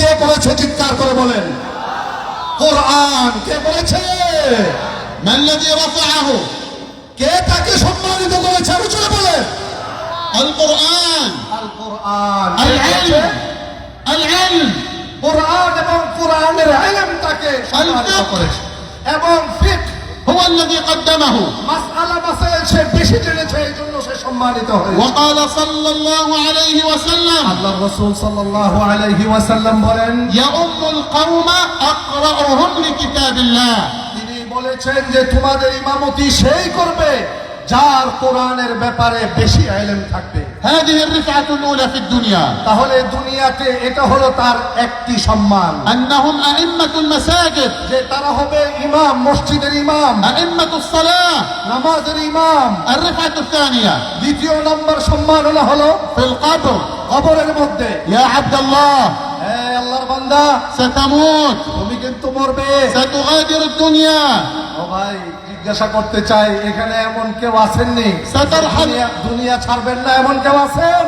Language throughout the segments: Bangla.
কে করেছে? চিৎকার করে বলেন। কোরআন। কে করেছে? মাল্লাযী রাফাআহু, কে তাকে সম্মানিত করেছে? উচ্চারণ বলেন। আল কোরআন, আল কোরআন। আল ইলম, আল ইলম, কোরআন এবং কোরআনের ইলম তাকে সম্মানিত করেছে। এবং ফিকহ هو الذي قدمه মাসআলা মাসাইল সে বেশি জেনেছে, এই জন্য সে সম্মানিত হয়েছে। وقال صلى الله عليه وسلم আল্লাহর রাসূল সাল্লাল্লাহু আলাইহি ওয়াসাল্লাম বলেন, يؤم القوم أقرأهم لكتاب الله। তিনি বলেছেন যে তোমাদের ইমামতি সেই করবে যার কোরআনের ব্যাপারে বেশি ইলম থাকবে। هذه الرفعة الأولى في الدنيا، তাহলে দুনিয়াতে এটা হলো তার একটি সম্মান, أنهم أئمة المساجد، যে তারা হবে ইমাম, মসজিদের ইমাম, أئمة الصلاة. নামাজের ইমাম। الرفعة الثانية দ্বিতীয় নম্বর সম্মান হলো في القبر، কবরের মধ্যে। يا عبد الله হে আল্লাহর বান্দা, ستموت، তুমি কিন্তু মরবে। ستغادر الدنيا، ও ভাই, জিজ্ঞাসা করতে চাই, এখানে এমন কেউ আছেননি সাতারহাল। দুনিয়া ছাড়বেন না এমন কেউ আছেন?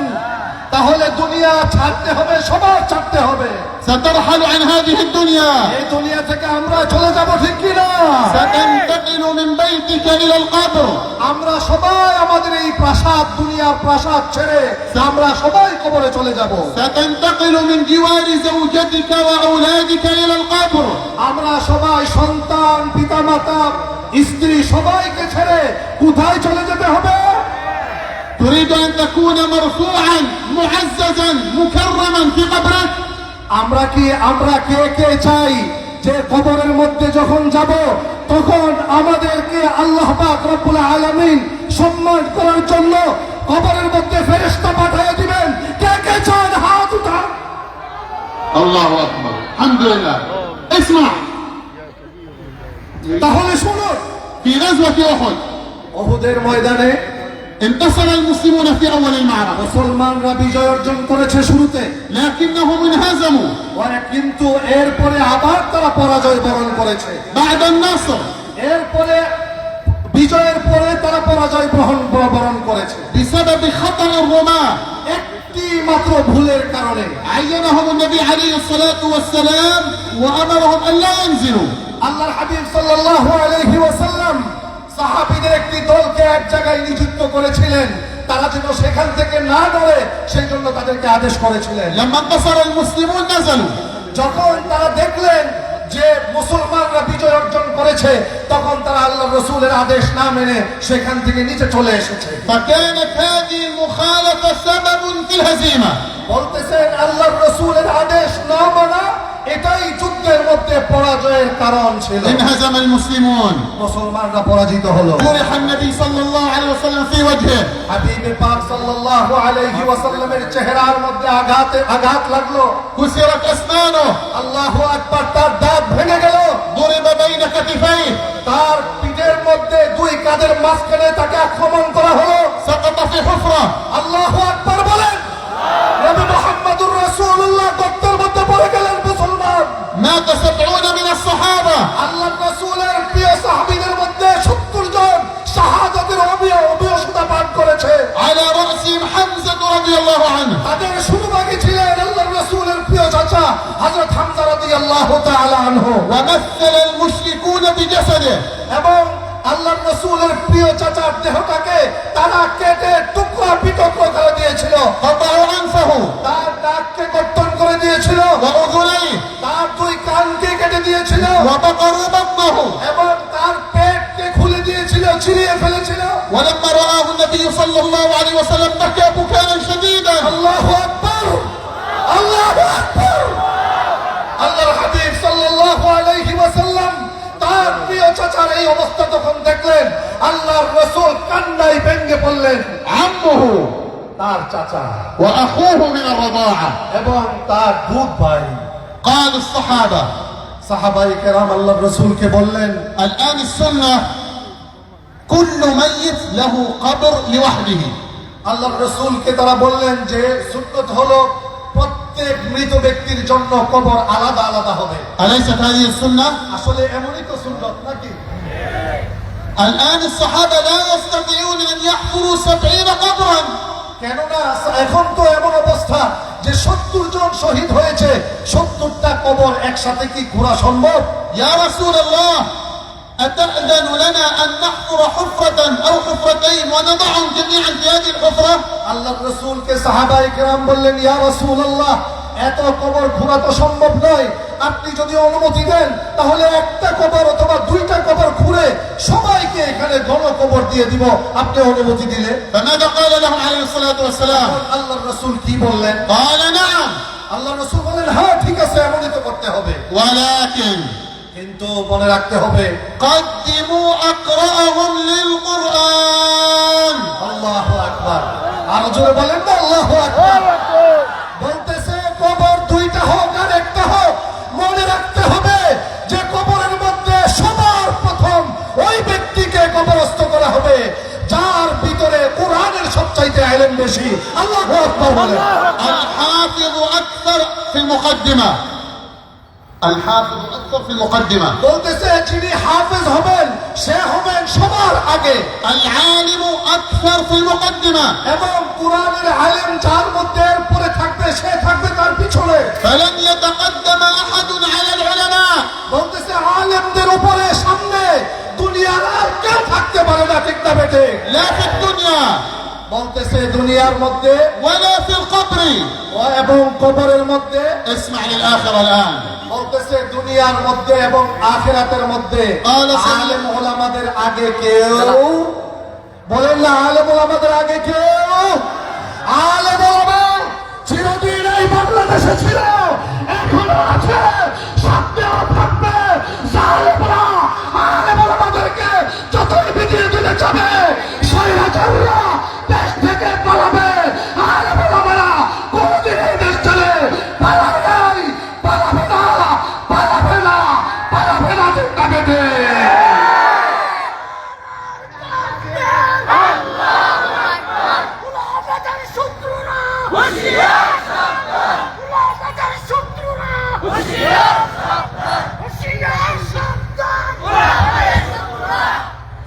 তাহলে দুনিয়া ছাড়তে হবে, সবার ছাড়তে হবে। سترحل عن هذه الدنيا، এই দুনিয়া থেকে আমরা চলে যাব, ঠিক কিনা? ستنتقل من بيتك إلى القبر، আমরা সবাই আমাদের এই প্রাসাদ, দুনিয়ার প্রাসাদ ছেড়ে আমরা সবাই কবরে চলে যাব। ستنتقل من جوار زوجتك وأولادك إلى القبر، আমরা সবাই সন্তান, পিতামাতা, স্ত্রী সবাইকে ছেড়ে কোথায় চলে যেতে হবে? تريد أن تكون مرفوعا معززا مكرما في قبرك؟ আমরা কে কে চাই যে কবরের মধ্যে যখন যাব তখন আমাদেরকে আল্লাহ পাক রব্বুল আলামিন সম্মান করার জন্য কবরের মধ্যে ফেরেশতা পাঠিয়ে দিবেন? কে কে চান? হাত উঠান। الله أكبر، الحمد لله. اسمع، তাহলে শুনুন, في غزوة أحد উহুদের ময়দানে انتصر المسلمون في أول المعركة، মুসলমানরা বিজয় অর্জন করেছে শুরুতে, لكنهم انهزموا কিন্তু এরপরে আবার তারা পরাজয় বরণ করেছে। بعد النصر এরপরে বিজয়ের পরে তারা পরাজয় বরণ করেছে بسبب خطأ الرماة. একটি মাত্র ভুলের কারণে। عينهم النبي عليه الصلاة والسلام وأمرهم أن لا ينزلوا. আল্লাহর হাবিব সাল্লাল্লাহু আলাইহি ওয়াসাল্লাম সাহাবীদের একটি দলকে এক জায়গায় নিযুক্ত করেছিলেন, তারা যেন সেখান থেকে না নড়ে সেই জন্য তাদেরকে আদেশ করেছিলেন। لما انتصر المسلمون نزلوا، যখন তারা দেখলেন যে মুসলমানরা বিজয় অর্জন করেছে তখন তারা আল্লাহর রাসূলের আদেশ না মেনে সেখান থেকে নিচে চলে এসেছে। فكانت هذه المخالفة سبب في الهزيمة. বলতেছেন আল্লাহর রাসূলের আদেশ না মানা এটাই যুদ্ধের মধ্যে পরাজয়ের কারণ ছিল। انهزم المسلمون، মুসলমানরা পরাজিত হলো। جرح النبي صلى الله عليه وسلم في وجهه، হাবিবে পাক সাল্লাল্লাহু আলাইহি ওয়াসাল্লামের চেহারার মধ্যে আঘাত লাগলো। كسرت أسنانه، আল্লাহু আকবার, তার দাঁত ভেঙে গেল। ضرب بين كتفيه، তার পিঠের মধ্যে দুই কাঁধের মাঝখানে তাকে আক্রমণ করা হলো। سقط في حفرة. আল্লাহু আকবার বলেন। নবী মুহাম্মদুর রাসূলুল্লাহ গর্তের মধ্যে পড়ে গেলেন। মুসলমান مات 70 من الصحابة. আল্লাহর রাসূলের প্রিয় সাহাবীদের মধ্যে 70 জন শাহাদাতের অভিয়সতা পাঠ করেছে। على رأسهم حمزة رضي الله عنه. তাদের শুরুভাগে ছিলেন আল্লাহর রাসূলের প্রিয় চাচা হযরত হামজা রাদিয়াল্লাহু তাআলা আনহু। ومثل المشركون بجسده. এবং আল্লাহর রাসূলের প্রিয় চাচার দেহটাকে তারা কেটে টুকরা বিটুকরা করে দিয়েছিল। قطعوا أنفه তার নাককে কর্তন করে দিয়েছিল, وأذنيه তার দুই কানকে কেটে দিয়েছিল وبقروا بطنه. এবং তার পেটকে খুলে দিয়েছিল, ছিঁড়িয়ে ফেলেছিল। ولما رآه النبي صلى الله عليه وسلم بكى بكاء شديدا. আল্লাহু আকবার, আল্লাহু আকবার। আল্লাহর হাবিব সাল্লাল্লাহু আলাইহি ওয়াসাল্লাম তার প্রিয় চাচার এই অবস্থা যখন দেখলেন আল্লাহর রাসূল কান্নায় ভেঙে পড়লেন। عمه তার চাচা وأخوه من الرضاعة. এবং তার দুধ ভাই। قال الصحابة সাহাবায়ে কেরাম আল্লাহর রাসূলকে বললেন, الآن السنة كل ميت له قبر لوحده. আল্লাহর রাসূলকে তারা বললেন যে সুন্নাত হলো প্রত্যেক মৃত ব্যক্তির জন্য কবর আলাদা আলাদা হবে। أليست هذه السنة؟ আসলে এমনই তো সুন্নাত নাকি? الآن الصحابة لا يستطيعون أن يحفروا 70 قبرا. কেননা এখন তো এমন অবস্থা যে 70 জন শহীদ হয়েছে, 70টা কবর একসাথে কি ঘোরা সম্ভব? يا رسول الله أتأذن لنا أن نحفر حفرة أو حفرتين ونضعهم جميعا في هذه الحفرة؟ আল্লাহ রাসূলকে সাহাবায়ে কেরাম বললেন, ইয়া রাসূলুল্লাহ, এত কবর ঘোরা তো সম্ভব নয়, আপনি যদি অনুমতি দেন তাহলে একটা কবর অথবা 2টা কবর ঘুরে সবাইকে এখানে গণকবর দিয়ে দিব, আপনি অনুমতি দিলে। فماذا قال لهم عليه الصلاة والسلام؟ আল্লাহ রাসূল কি বললেন? قال نعم আল্লাহ রাসূল বললেন, হ্যাঁ ঠিক আছে, এমনই তো করতে হবে, ولكن কিন্তু মনে রাখতে হবে قدموا أقرأهم للقرآن. আল্লাহু আকবার। আরো জোরে বলেন না আল্লাহু আকবার। বলতেছে কবর 2টা হোক আর একটা হোক, মনে রাখতে হবে যে কবরের মধ্যে সবার প্রথম ওই ব্যক্তিকে কবরস্থ করা হবে যার ভিতরে কোরআনের সবচাইতে ইলম বেশি। আল্লাহু আকবার বলেন। الحافظ أكثر في المقدمة. الحافظ أكثر في المقدمة. বলতেছে যিনি হাফেজ হবেন সে হবেন সবার আগে, العالم أكثر في المقدمة. এবং কোরআনের ইলম যার মধ্যে পড়ে থাকবে সে থাকবে তার পিছনে। فلن يتقدم أحد على العلماء. বলতেছে আলেমদের উপরে সামনে দুনিয়ার আর কেউ থাকতে পারে না, ঠিক না বেটে? لا في الدنيا বলতেছে দুনিয়ার মধ্যে ولا في القبر. এবং কবরের মধ্যে, اسمع للآخرة الآن. বলতেছে দুনিয়ার মধ্যে এবং আখিরাতের মধ্যে আলেম ওলামাদের আগে কেউ, বলেন না আলেম ওলামাদের আগে কেউ, আলেম ওলামা চিরদিন এই বাংলাদেশে ছিল, এখনো আছে, সামনেও থাকবে। জালেমরা আলেম ওলামাদেরকে যতই বিজিয়ে দিতে যাবে, স্বৈরাচাররা দেশ থেকে পালাবে, আলেম ওলামারা কোনদিন এই দেশ ছেড়ে পালাবে নাই, পালাবে না, পালাবে না, পালাবে না, ঠিক না বেটে?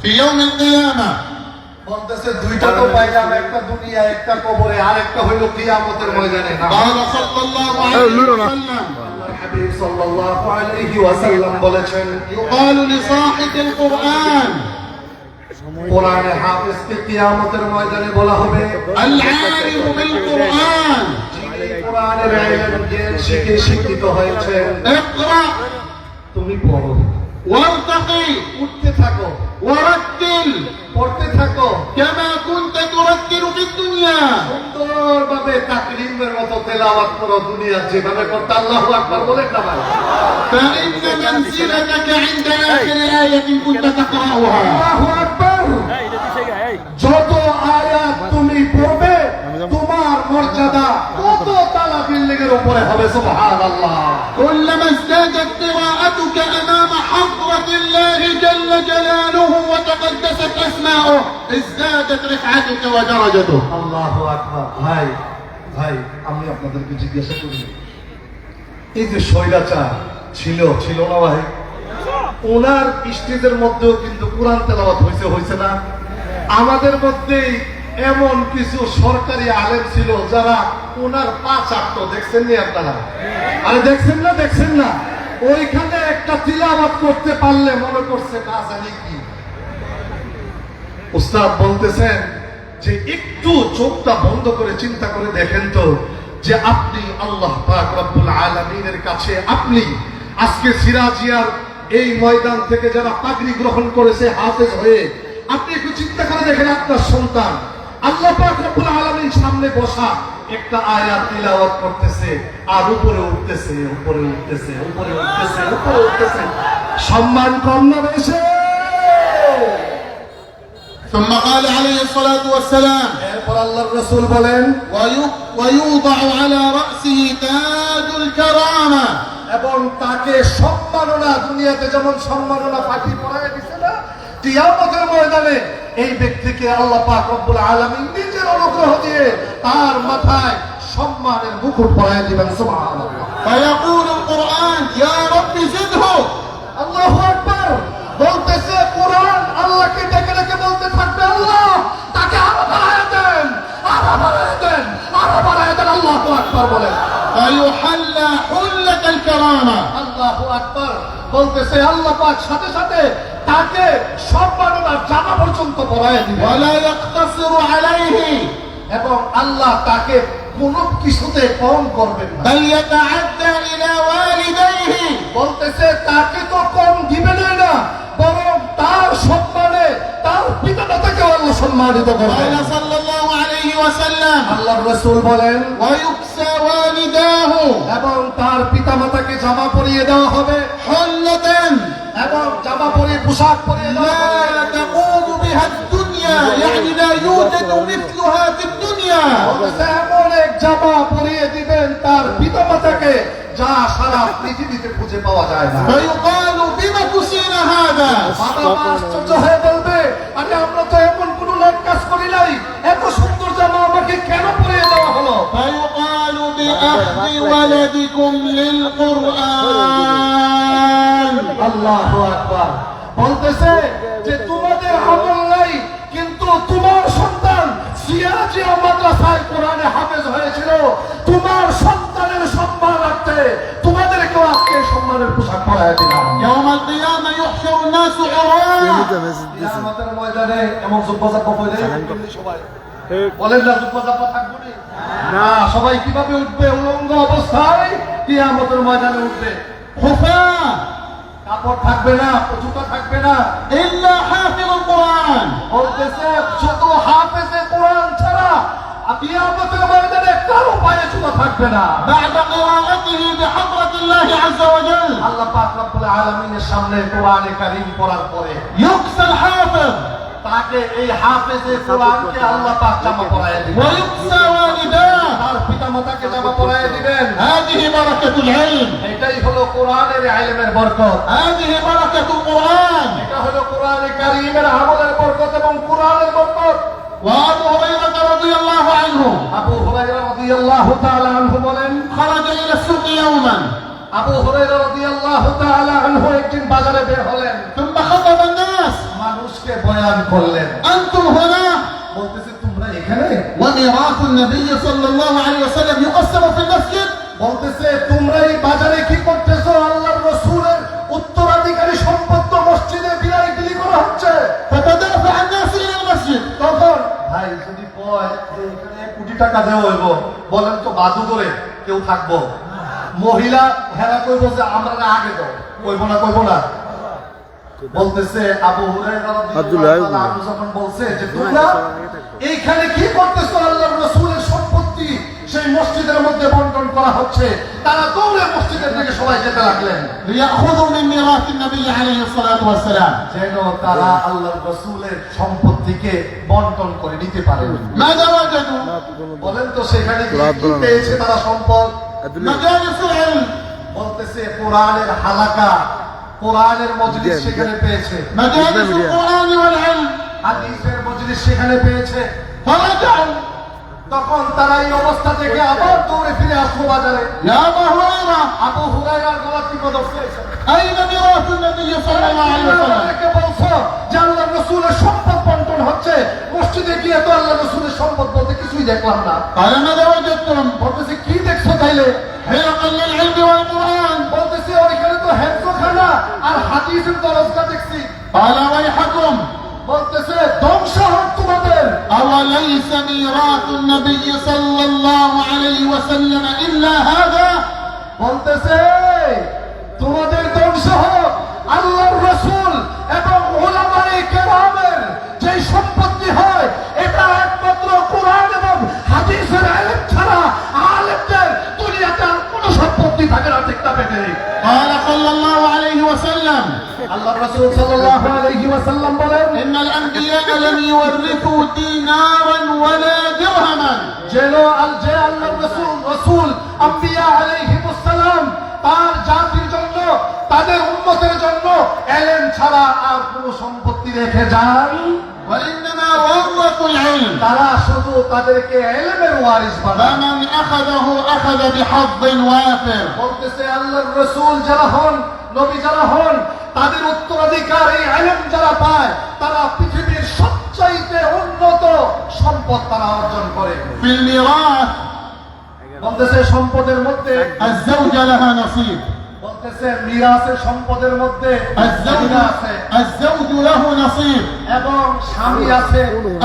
في يوم القيامة বলতেছে 2টা তো পাইলাম, একটা দুনিয়া একটা কবরে, আর একটা হইল কিয়ামতের ময়দানে। قال صلى الله عليه وسلم হাবিব সাল্লাল্লাহু আলাইহি ওয়াসাল্লাম বলেছেন, يقال لصاحب القرآن কোরআনের হাফেজকে কিয়ামতের ময়দানে বলা হবে العالم بالقرآن যিনি কোরআনের ইলম জ্ঞান শিখে শিক্ষিত হয়েছেন। اقرأ তুমি পড়ো, وارتقي উঠতে থাকো, ورتل পড়তে থাকো, كما كنت ترتل في الدنيا. সুন্দরভাবে তাকলিমের মতো তেলাওয়াত করো, দুনিয়ার যেভাবে করতে। আল্লাহু আকবার বলেন না ভাই? فإن منزلتك عند آخر آية كنت تقرأها. আল্লাহু আকবার। যত আয়াত তুমি পড়বে তোমার মর্যাদা তত তালা বিল্ডিংয়ের উপরে হবে। সুবহানাল্লাহ। كلما ازدادت قراءتك أمام حضرة الله جل جلاله وتقدست أسماؤه ازدادت رفعتك ودرجته. আল্লাহু আকবার। ভাই ভাই, আমি আপনাদেরকে জিজ্ঞাসা করি, এই যে স্বৈরাচার ছিল না ভাই, ওনার স্টেজের মধ্যেও কিন্তু কোরআন তেলাওয়াত হয়েছে না? আমাদের মধ্যেই এমন কিছু সরকারি আলেম ছিল যারা ওনার পা চাটতো, দেখছেন নি আপনারা? আরে দেখছেন না? ওইখানে একটা তিলাওয়াত করতে পারলে মনে করছে না জানি কি। উস্তাদ বলতেছেন যে একটু চোখটা বন্ধ করে চিন্তা করে দেখেন তো, যে আপনি আল্লাহ পাক রব্বুল আলামিনের কাছে আপনি আজকে সিরাজিয়ার এই ময়দান থেকে যারা পাগড়ি গ্রহণ করেছে হাফেজ হয়ে, আপনি একটু চিন্তা করে দেখেন আপনার সন্তান আল্লাহ পাক রব্বুল আলামিন সামনে বসা একটা আয়াত তিলাওয়াত করতেছে আর উপরে উঠতেছে, সম্মান কম না বেশি? ثم قال عليه الصلاة والسلام এরপর আল্লাহর রাসূল বলেন, ويوضع على رأسه تاج الكرامة. এবং তাকে সম্মাননা, দুনিয়াতে যেমন সম্মাননা ফাঁকি পড়ায় দিছে না, কিয়ামতের ময়দানে এই ব্যক্তিকে আল্লাহ পাক রব্বুল আলামিন নিজের অনুগ্রহ দিয়ে তার মাথায় সম্মানের মুকুট পরায় দিবেন। সুবহানাল্লাহ। فيقول القرآن يا رب زده. আল্লাহু আকবার। বলতেছে কোরআন আল্লাহকে ডেকে ডেকে বলতে থাকবে, আল্লাহ তাকে আরো বাড়ায় দেন, আরো বাড়ায় দেন, আরো বাড়ায় দেন। আল্লাহু আকবার। আকবার বলেন। فيحلى حلة الكرامة আল্লাহু আকবার বলতেছে আল্লাহ পাক সাথে সাথে তাকে সম্মাননার জামা পর্যন্ত পরায় দিবেন। ولا يقتصر عليه এবং আল্লাহ তাকে কোনো কিছুতে কম করবেন না, بل يتعدى إلى والديه বলতেছে তাকে তো কম দিবেনই না, বরং তার সম্মানে তার পিতামাতাকে আল্লাহ সম্মানিত করবেন। قال صلى الله عليه وسلم আল্লাহর রাসূল বলেন ويكسى والداه এবং তার পিতামাতাকে জামা পরিয়ে দেওয়া হবে, حلة এবং জামা পরিয়ে পোশাক পরিয়ে দেওয়া হবে। لا تقوم بها الدنيا يعني لا يوجد مثلها في الدنيا বলতেছে এমন এক জামা পরিয়ে দিবেন তার পিতামাতাকে যা সারা পৃথিবীতে খুঁজে পাওয়া যায় না। فيقال بما كسينا هذا বাবা মা আশ্চর্য হয়ে বলবে, আরে আমরা তো এমন কোন নেক কাজ করি নাই, এত সুন্দর জামা আমাকে কেন পরিয়ে দেওয়া হলো? فيقال بأخذ ولدكم للقرآن আল্লাহু আকবার বলতেছে যে তোমাদের আমল নাই, কিন্তু তোমার সন্তান সিরাজিয়া মাদ্রাসায় কোরআনে হাফেজ হয়েছিল, তোমার সন্তানের সম্মান রাখতে তোমাদেরকেও আজকে সম্মানের পোশাক পরায় দিলাম। يوم القيامة يحشر الناس عراة কিয়ামতের ময়দানে এমন জুব্বা জাব্বা পরে সবাই বলেন না জুব্বা জাব্বা থাকবে না, সবাই কিভাবে উঠবে? উলঙ্গ অবস্থায় কিয়ামতের ময়দানে উঠবে। حفاة কাপড় থাকবে না, জুতা থাকবে না, إلا حافظ القرآن বলতেছে শুধু হাফেজে কোরআন ছাড়া কিয়ামতের ময়দানে কারো পায়ে জুতা থাকবে না। بعد قراءته بحضرة الله عز وجل আল্লাহ পাক রব্বুল আলামিনের সামনে কোরআনে কারীম পড়ার পরে يكسى الحافظ তাকে এই হাফেজে কোরআনকে আল্লাহ পাক জামা পরায় দিবেন, ويكسى والداه তার পিতামাতাকে জামা পরায় দিবেন। هذه بركة العلم এটাই হলো কোরআনের ইলমের বরকত, هذه بركة القرآن এটা হলো কোরআনে কারীমের আমলের বরকত এবং কোরআনের বরকত। وأبو هريرة رضي الله عنه আবু হুরায়রা রাদিয়াল্লাহু তাআলা আনহু বলেন, خرج إلى السوق يوما আবু হুরায়রা রাদিয়াল্লাহু তাআলা আনহু একদিন বাজারে বের হলেন, ثم خطب الناس মানুষকে বয়ান করলেন, أنتم هنا বলতেছে তোমরা এখানে, وميراث النبي صلى الله عليه وسلم يقسم في المسجد বলতেছে তোমরা এই বাজারে কি করতেছো? আল্লাহর রাসূলের উত্তরাধিকারী সম্পদ তো মসজিদে বিলি করা হচ্ছে। فتدافع الناس إلى المسجد তখন ভাই যদি কয় যে এখানে কোটি টাকা দেওয়া হইব, বলেন তো বাজু করে কেউ থাকবো? মহিলা হেরা কইব যে আমরা আগে দাও, কইব না। বলতেছে আবু হুরায়রা রাদিয়াল্লাহু তাআলা আনহু যখন বলছে যে তোমরা এইখানে কি করতেছো? আল্লাহর রাসূলের সম্পত্তি সেই মসজিদের মধ্যে বন্টন করা হচ্ছে। তারা দৌড়ে মসজিদের দিকে সবাই যেতে লাগলেন, ليأخذوا من ميراث النبي عليه الصلاة والسلام যেন তারা আল্লাহর রাসূলের সম্পত্তিকে বন্টন করে নিতে পারে। ماذا وجدوا؟ বলেন তো সেখানে কি পেয়েছে তারা সম্পদ? مجالس العلم বলতেছে কোরআনের হালাকা, কোরআনের মজলিস সেখানে পেয়েছে, مجالس القرآن والعلم হাদিসের মজলিস সেখানে পেয়েছে। فرجعوا তখন তারা এই অবস্থা থেকে আবার দৌড়ে ফিরে আসলো বাজারে। يا أبا هريرة আবু হুরায়রার গলা টিপে ধরছে, أين ميراث النبي صلى الله عليه وسلم؟ আমাদেরকে বলছো যে আল্লাহর রাসূলের সম্পদ বন্টন হচ্ছে, মসজিদে গিয়ে তো আল্লাহর রাসূলের সম্পদ বলতে কিছুই দেখলাম না। قال ماذا وجدتم؟ বলতেছে কি দেখছো তাইলে? حلقا للعلم والقرآن বলতেছে ওইখানে তো হেফজখানা আর হাদিসের দরজা দেখছি। قال ويحكم বলতেছে ধ্বংস হোক তোমাদের। أوليس ميراث النبي صلى الله عليه وسلم إلا هذا؟ বলতেছে তোমাদের ধ্বংস হোক, আল্লাহর রাসূল এবং উলামায়ে কেরামের যে সম্পত্তি হয় এটা একমাত্র কোরআন এবং হাদিসের ইলম ছাড়া আলেমদের দুনিয়াতে আর কোনো সম্পত্তি থাকে না, ঠিক না বেঠিক? قال صلى الله عليه وسلم আল্লাহর রাসূল সাল্লাল্লাহু আলাইহি ওয়াসাল্লাম বলেন, إن الأنبياء لم يورثوا دينارا ولا درهما যেন যে আল্লাহর রাসূল আম্বিয়া আলাইহিমুস সালাম তার জাতির জন্য তাদের উম্মতের জন্য ইলম ছাড়া আর কোনো সম্পত্তি রেখে যান, وإنما ورثوا العلم তারা শুধু তাদেরকে ইলমের ওয়ারিস বানান। فمن أخذه أخذ بحظ وافر বলতেছে আল্লাহর রাসূল যারা হন, নবী যারা হন, তাদের উত্তরাধিকার এই ইলম যারা পায় তারা পৃথিবীর সবচাইতে উন্নত সম্পদ তারা অর্জন করে। في الميراث বলতেছে সম্পদের মধ্যে الزوجة لها نصيب বলতেছে মিরাসের সম্পদের মধ্যে الزوج আছে الزوج له نصيب এবং স্বামী আছে,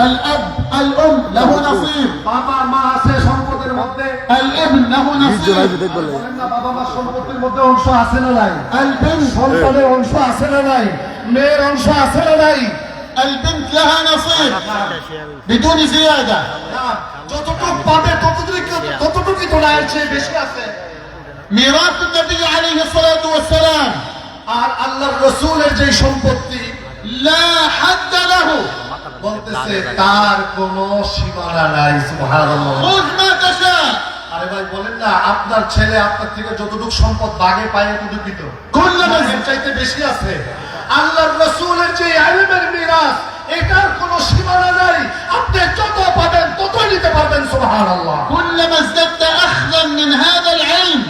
الأب الأم له نصيب বাবা মা আছে সম্পদের মধ্যে। الابن له نصيب বলেন না বাবা মা সম্পত্তির মধ্যে অংশ আছে না নাই? البنت সন্তানের অংশ আছে না নাই? মেয়ের অংশ আছে না নাই? البنت لها نصيب بدون زيادة না, যতটুকু পাবে ততটুকুই তো না, এর চেয়ে বেশি আছে। ميراث النبي عليه الصلاة والسلام আর আল্লাহর রাসূলের যে সম্পত্তি لا حد له বলতেছে তার কোনো সীমানা নাই। সুবহানাল্লাহ। خذ ما تشاء আরে ভাই বলেন না, আপনার ছেলে আপনার থেকে যতটুকু সম্পদ ভাগে পায় ততটুকুই তো, কুল্লু এর চাইতে বেশি আছে। আল্লাহর রাসূলের যে ইলমের মিরাস, এটার কোনো সীমানা নাই, আপনি যত পাবেন ততই নিতে পারবেন। সুবহানাল্লাহ। كلما ازددت أخذا من هذا العلم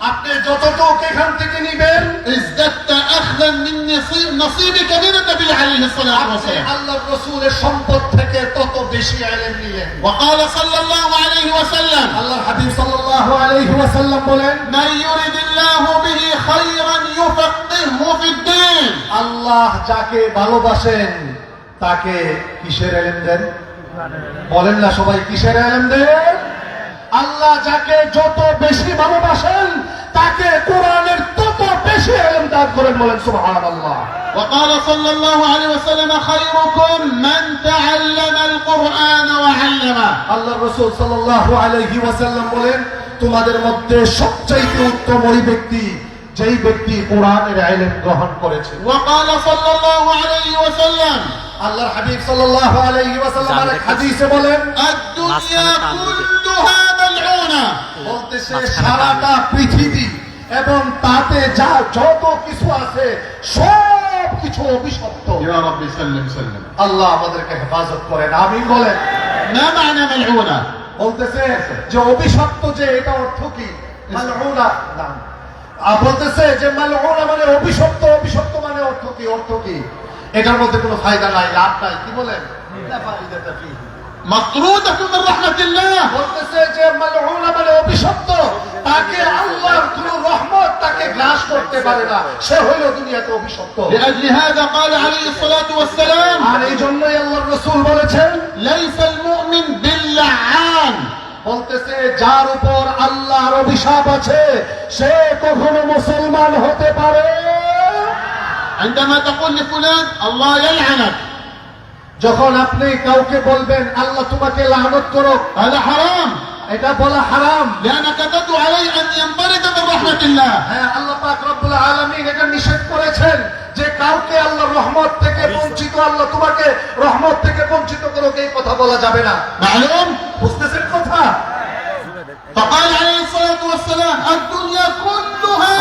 আপনি যতটুকু এখান থেকে নিবেন, ازددت أخذا من نصيبك من النبي عليه الصلاة আপনি والسلام আল্লাহর রাসূলের সম্পদ থেকে তত বেশি ইলম নিলেন। وقال صلى الله عليه وسلم আল্লাহর হাবিব সাল্লাল্লাহু আলাইহি ওয়াসাল্লাম বলেন, من يرد الله به خيرا يفقهه في الدين আল্লাহ যাকে ভালোবাসেন তাকে কিসের ইলম দেন? বলেন না সবাই, কিসের ইলম দেন? আল্লাহ যাকে যত বেশি ভালোবাসেন তাকে কোরআনের তত বেশি ইলম দান করেন। বলেন সুবহানাল্লাহ। وقال صلى الله عليه وسلم خيركم من تعلم القرآن وعلمه আল্লাহর রাসূল সাল্লাল্লাহু আলাইহি ওয়াসাল্লাম বলেন, তোমাদের মধ্যে সবচেয়ে উত্তম ওই ব্যক্তি যেই ব্যক্তি কোরআনের ইলম গ্রহণ করেছে। وقال صلى الله عليه وسلم আল্লাহর হাবিব সাল্লাল্লাহু আলাইহি ওয়াসাল্লাম আরেক হাদিসে বলেন, الدنيا كلها ملعونة বলতেছে সারাটা পৃথিবী এবং তাতে যা যত কিছু আছে সব কিছু অভিশপ্ত। يا رب سلم سلم আল্লাহ আমাদেরকে হেফাজত করেন, আমিন বলেন। ما معنى ملعونة বলতেছে যে অভিশপ্ত, যে এটা অর্থ কি? মালউনা না, বলতেছে যে মালউনা মানে অভিশপ্ত, অভিশপ্ত মানে অর্থ কি? অর্থ কি? এটার মধ্যে কোনো ফায়দা নাই, লাভ নাই। কি বলেন? লা ফায়দাতা ফীহি। مطرودة من رحمة الله বলতেছে যে মালউনা মানে অভিশপ্ত, তাকে আল্লাহর কোনো রহমত তাকে গ্রাস করতে পারে না, সে হইল দুনিয়াতে অভিশপ্ত। لأجل هذا قال عليه الصلاة والسلام আর এই জন্যই আল্লাহর রাসূল বলেছেন, ليس المؤمن باللعان বলতেছে যার উপর আল্লাহর অভিশাপ আছে সে কখনো মুসলমান হতে পারে। عندما تقول لفلان الله يلعنك যখন আপনি কাউকে বলবেন আল্লাহ তোমাকে লানত করুক, هذا حرام এটা বলা হারাম। لأنك تدعو عليه أن ينطرد من رحمة الله হ্যাঁ, আল্লাহ পাক রব্বুল আলামিন এটা নিষেধ করেছেন যে কাউকে আল্লাহর রহমত থেকে বঞ্চিত, আল্লাহ তোমাকে রহমত থেকে বঞ্চিত করুক, এই কথা বলা যাবে না। معلوم বুঝতেছেন কথা? فقال عليه الصلاة والسلام الدنيا كلها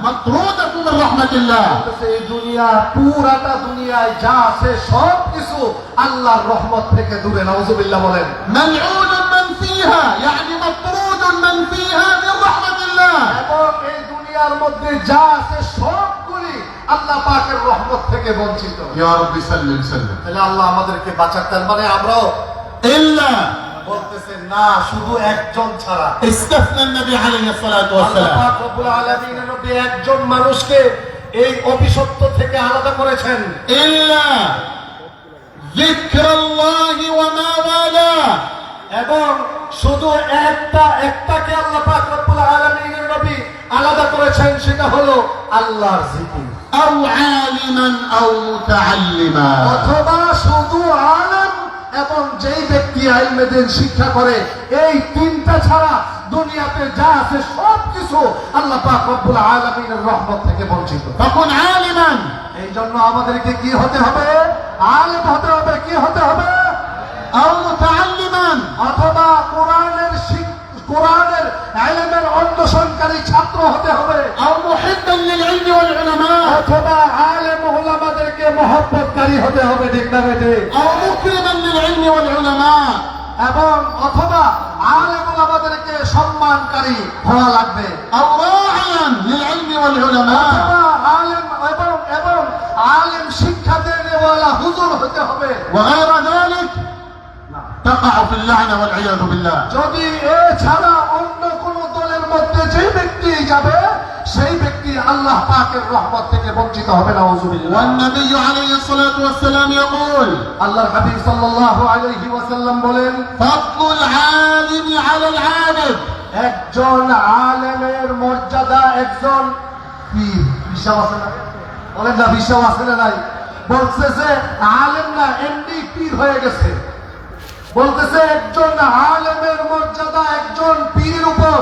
مطرودة من رحمة الله বলতেছে এই দুনিয়া, পুরাটা দুনিয়ায় যা আছে সব কিছু আল্লাহর রহমত থেকে দূরে। নাউজুবিল্লাহ বলেন। ملعون من فيها يعني مطرود من فيها من رحمة الله এবং এই দুনিয়ার মধ্যে যা আছে সবগুলি আল্লাহ পাকের রহমত থেকে বঞ্চিত। يا رب سلم سلم তাহলে আল্লাহ আমাদেরকে বাঁচাক। তার মানে আমরাও إلا বলতেছেন না, শুধু একজন ছাড়া। استثنى النبي عليه الصلاة আল্লাহ والسلام পাক রব্বুল আলামিনের নবী একজন মানুষকে এই অভিশপ্ত থেকে আলাদা করেছেন। إلا ذكر الله وما والاه এবং শুধু একটাকে আল্লাহ পাক রব্বুল আলামিনের নবী আলাদা করেছেন, সেটা হলো আল্লাহর জিকির। أو عالما أو متعلما অথবা শুধু আলেম এবং যেই ব্যক্তি ইলমে দ্বীন শিক্ষা করে, এই তিনটা ছাড়া দুনিয়াতে যা আছে সবকিছু আল্লাহ পাক রব্বুল আলামিনের রহমত থেকে বঞ্চিত। فكن عالما এই জন্য আমাদেরকে কি হতে হবে? আলেম হতে হবে। কি হতে হবে? أو متعلما অথবা কোরআনের ইলমের অন্বেষণকারী ছাত্র হতে হবে, أو محبا للعلم والعلماء অথবা আলেম উলামাদেরকে মহব্বতকারী হতে হবে। ঠিক না বেঠিক? أو مكرما للعلم والعلماء এবং অথবা আলেম উলামাদেরকে সম্মানকারী হওয়া লাগবে, أو راعيا للعلم والعلماء অথবা আলেম এবং আলেম শিক্ষা দেওয়ালা হুজুর হতে হবে। وغير ذلك تقع في اللعنة والعياذ بالله যদি এছাড়া অন্য মধ্যে যে ব্যক্তি যাবে সেই ব্যক্তি আল্লাহ পাকের রহমত থেকে বঞ্চিত হবে না। নাউযুবিল্লাহ। والنبي عليه الصلاة والسلام يقول আল্লাহর হাবিব সাল্লাল্লাহু আলাইহি ওয়াসাল্লাম বলেন, فضل العالم على العابد একজন আলেমের মর্যাদা একজন পীর। বিশ্বাস আছে না? বলেন না, বিশ্বাস আছে না নাই? বলছে যে আলেম না এমনি পীর হয়ে গেছে। বলতেছে একজন আলেমের মর্যাদা একজন পীরের উপর।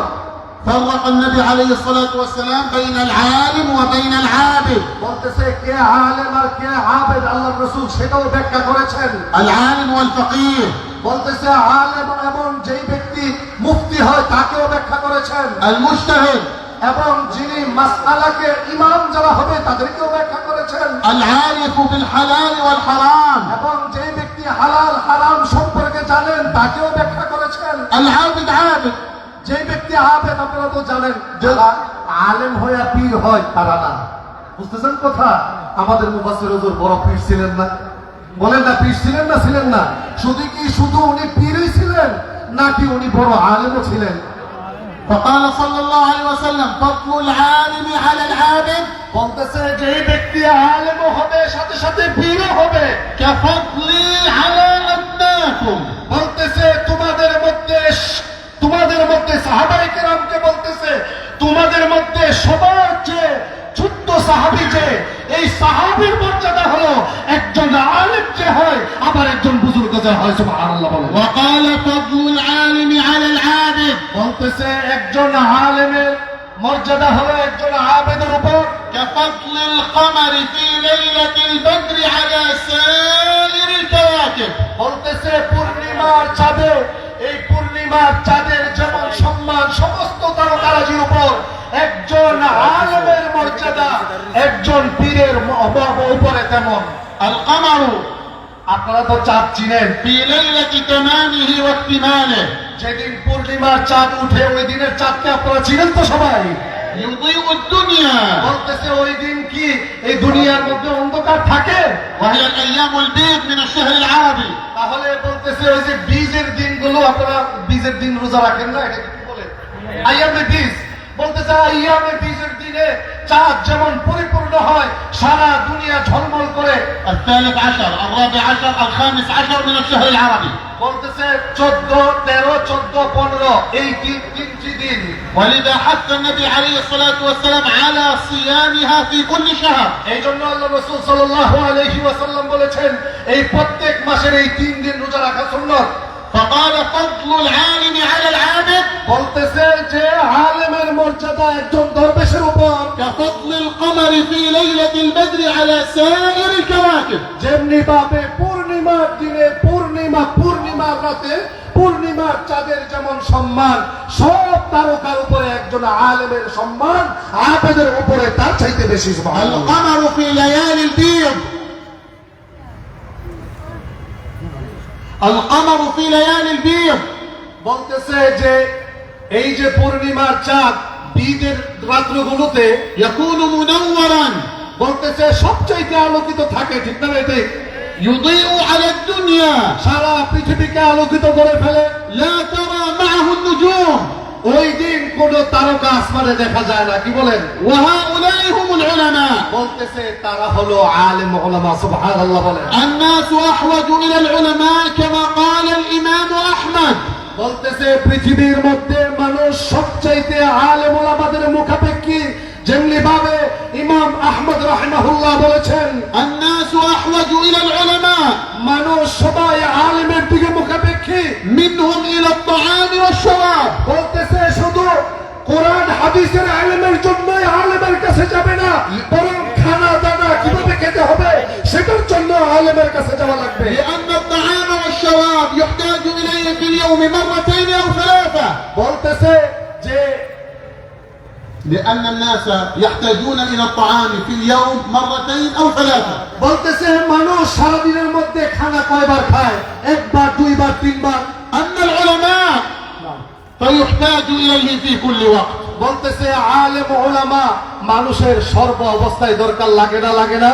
فرق النبي عليه الصلاة والسلام بين العالم وبين العابد বলতেছে কে আলেম আর কে আবেদ, আল্লাহর রাসূল সেটাও ব্যাখ্যা করেছেন। العالم والفقيه বলতেছে আলেম এবং যেই ব্যক্তি মুফতি হয় তাকেও ব্যাখ্যা করেছেন, المجتهد এবং যিনি মাসআলাকে ইমাম যারা হবে তাদেরকেও ব্যাখ্যা করেছেন, العارف بالحلال والحرام এবং যেই ব্যক্তি হালাল হারাম সম্পর্কে জানেন তাকেও ব্যাখ্যা করেছেন। العابد عابد যেই ব্যক্তি আবেদ আপনারা তো জানেন, যারা আলেম হয়ে পীর হয় তারা না। বুঝতেছেন কথা? আমাদের মুফাসসির হুজুর বড় পীর ছিলেন না? বলেন না, পীর ছিলেন না ছিলেন না? শুধু উনি পীরই ছিলেন নাকি উনি বড় আলেমও ছিলেন? فقال صلى الله عليه وسلم فضل العالم على العابد বলতেছে যে ব্যক্তি আলেমও হবে সাথে সাথে পীরও হবে। كفضلي على أدناكم বলতেছে তোমাদের মধ্যে সাহাবায়ে কেরামকে বলতেছে তোমাদের মধ্যে সবার চেয়ে ছোট্ট সাহাবী যে, এই সাহাবীর মর্যাদা হলো একজন আলেম যে হয় আবার একজন বুজুর্গ যে হয়। সুবহানাল্লাহ বলেন। وقال فضل العالم على العابد বলতেছে একজন আলেমের মর্যাদা হলো একজন আবেদের উপর كفضل القمر في ليلة البدر على سائر الكواكب বলতেছে পূর্ণিমার চাঁদে, এই পূর্ণিমার চাঁদের যেমন সম্মান সমস্ত তারকারাজির উপর, একজন আলেমের মর্যাদা একজন পীরের উপরে তেমন। القمر আপনারা তো চাঁদ চিনেন, في ليلة تمامه واكتماله যেদিন পূর্ণিমার চাঁদ উঠে ওই দিনের চাঁদকে আপনারা চিনেন তো সবাই। يضيء الدنيا বলতেছে ওই দিন কি এই দুনিয়ার মধ্যে অন্ধকার থাকে? وهي الأيام البيض من الشهر العربي তাহলে বলতেছে ওই যে বীজের দিনগুলো, আপনারা বীজের দিন রোজা রাখেন না, এটা কি বলে? আইয়ামে বীজ। বলতেছে আইয়ামে বীজের দিনে চাঁদ যেমন পরিপূর্ণ হয়, সারা দুনিয়া ঝলমল করে। الثالث عشر الرابع عشر الخامس عشر من الشهر العربي বলতেছে 14, 13, 14, 15 এই তিনটি দিন। ولذا حث النبي عليه الصلاة والسلام على صيامها في كل شهر এই জন্য আল্লাহ রাসূল সাল্লাল্লাহু আলাইহি ওয়াসাল্লাম বলেছেন এই প্রত্যেক মাসের এই 3 দিন রোজা রাখা সুন্নাত। فقال فضل العالم على العابد বলতেছে যে আলেমের মর্যাদা একজন দরবেশের উপর كفضل القمر في ليلة البدر على سائر الكواكب যেমনি ভাবে পূর্ণিমার দিনে পূর্ণিমার রাতে পূর্ণিমার চাঁদের যেমন সম্মান, সব তারকার উপরে একজন আলেমের সম্মান আবেদের উপরে তার চাইতে বেশি। সুবহানাল্লাহ। القمر في ليالي البيض القمر في ليالي البيض বলতেছে যে এই যে পূর্ণিমার চাঁদ ঈদের রাত্রগুলোতে يكون منورا বলতেছে সবচাইতে আলোকিত থাকে, ঠিক না? এটাই يضيء على الدنيا সারা পৃথিবীকে আলোকিত করে ফেলে। لا ترى معه النجوم ওই দিন কোন তারকা আসমানে দেখা যায় না। কি বলেন? وهؤلاء هم العلماء বলতেছে তারা হলো আলেম উলামা। সুবহানাল্লাহ বলেন। الناس أحوج إلى العلماء كما قال الإمام أحمد বলতেছে পৃথিবীর মধ্যে মানুষ সবচাইতে আলেম উলামাদের মুখাপেক্ষী, যেমনি ভাবে ইমাম আহমদ রাহিমাহুল্লাহ বলেছেন الناس أحوج إلى العلماء মানুষ সবাই আলেমের দিকে মুখাপেক্ষী। منهم إلى الطعام والشراب বলতেছে শুধু কোরআন হাদিসের আলেমের জন্যই আলেমের কাছে যাবে না, বরং খানা দানা কিভাবে খেতে হবে সেটার জন্য আলেমের কাছে যাওয়া লাগবে। لأن الطعام والشراب يحتاج إليه في اليوم مرتين أو ثلاثة বলতেছে যে لأن الناس يحتاجون إلى الطعام في اليوم مرتين أو ثلاثة বলতেছে মানুষ সারাদিনের মধ্যে খানা কয়বার খায়? একবার, দুইবার, তিনবার। أما العلماء فيحتاج إليه في كل وقت বলতেছে আলেম উলামা মানুষের সর্ব অবস্থায় দরকার লাগে না, লাগে না?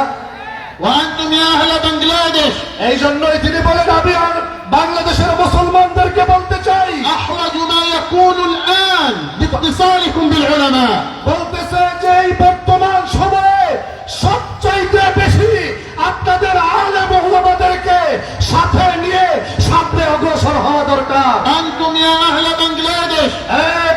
وأنتم يا أهل بنغلاديش এই জন্যই তিনি বলেন আমি আর বাংলাদেশের মুসলমানদেরকে বলতে চাই, أحرج ما يكون الآن باتصالكم بالعلماء. বলতেছে যে এই বর্তমান সময়ে সবচাইতে বেশি আপনাদের আলেম ওলামাদেরকে সাথে নিয়ে সামনে অগ্রসর হওয়া দরকার। أنتم يا أهل بنغلاديش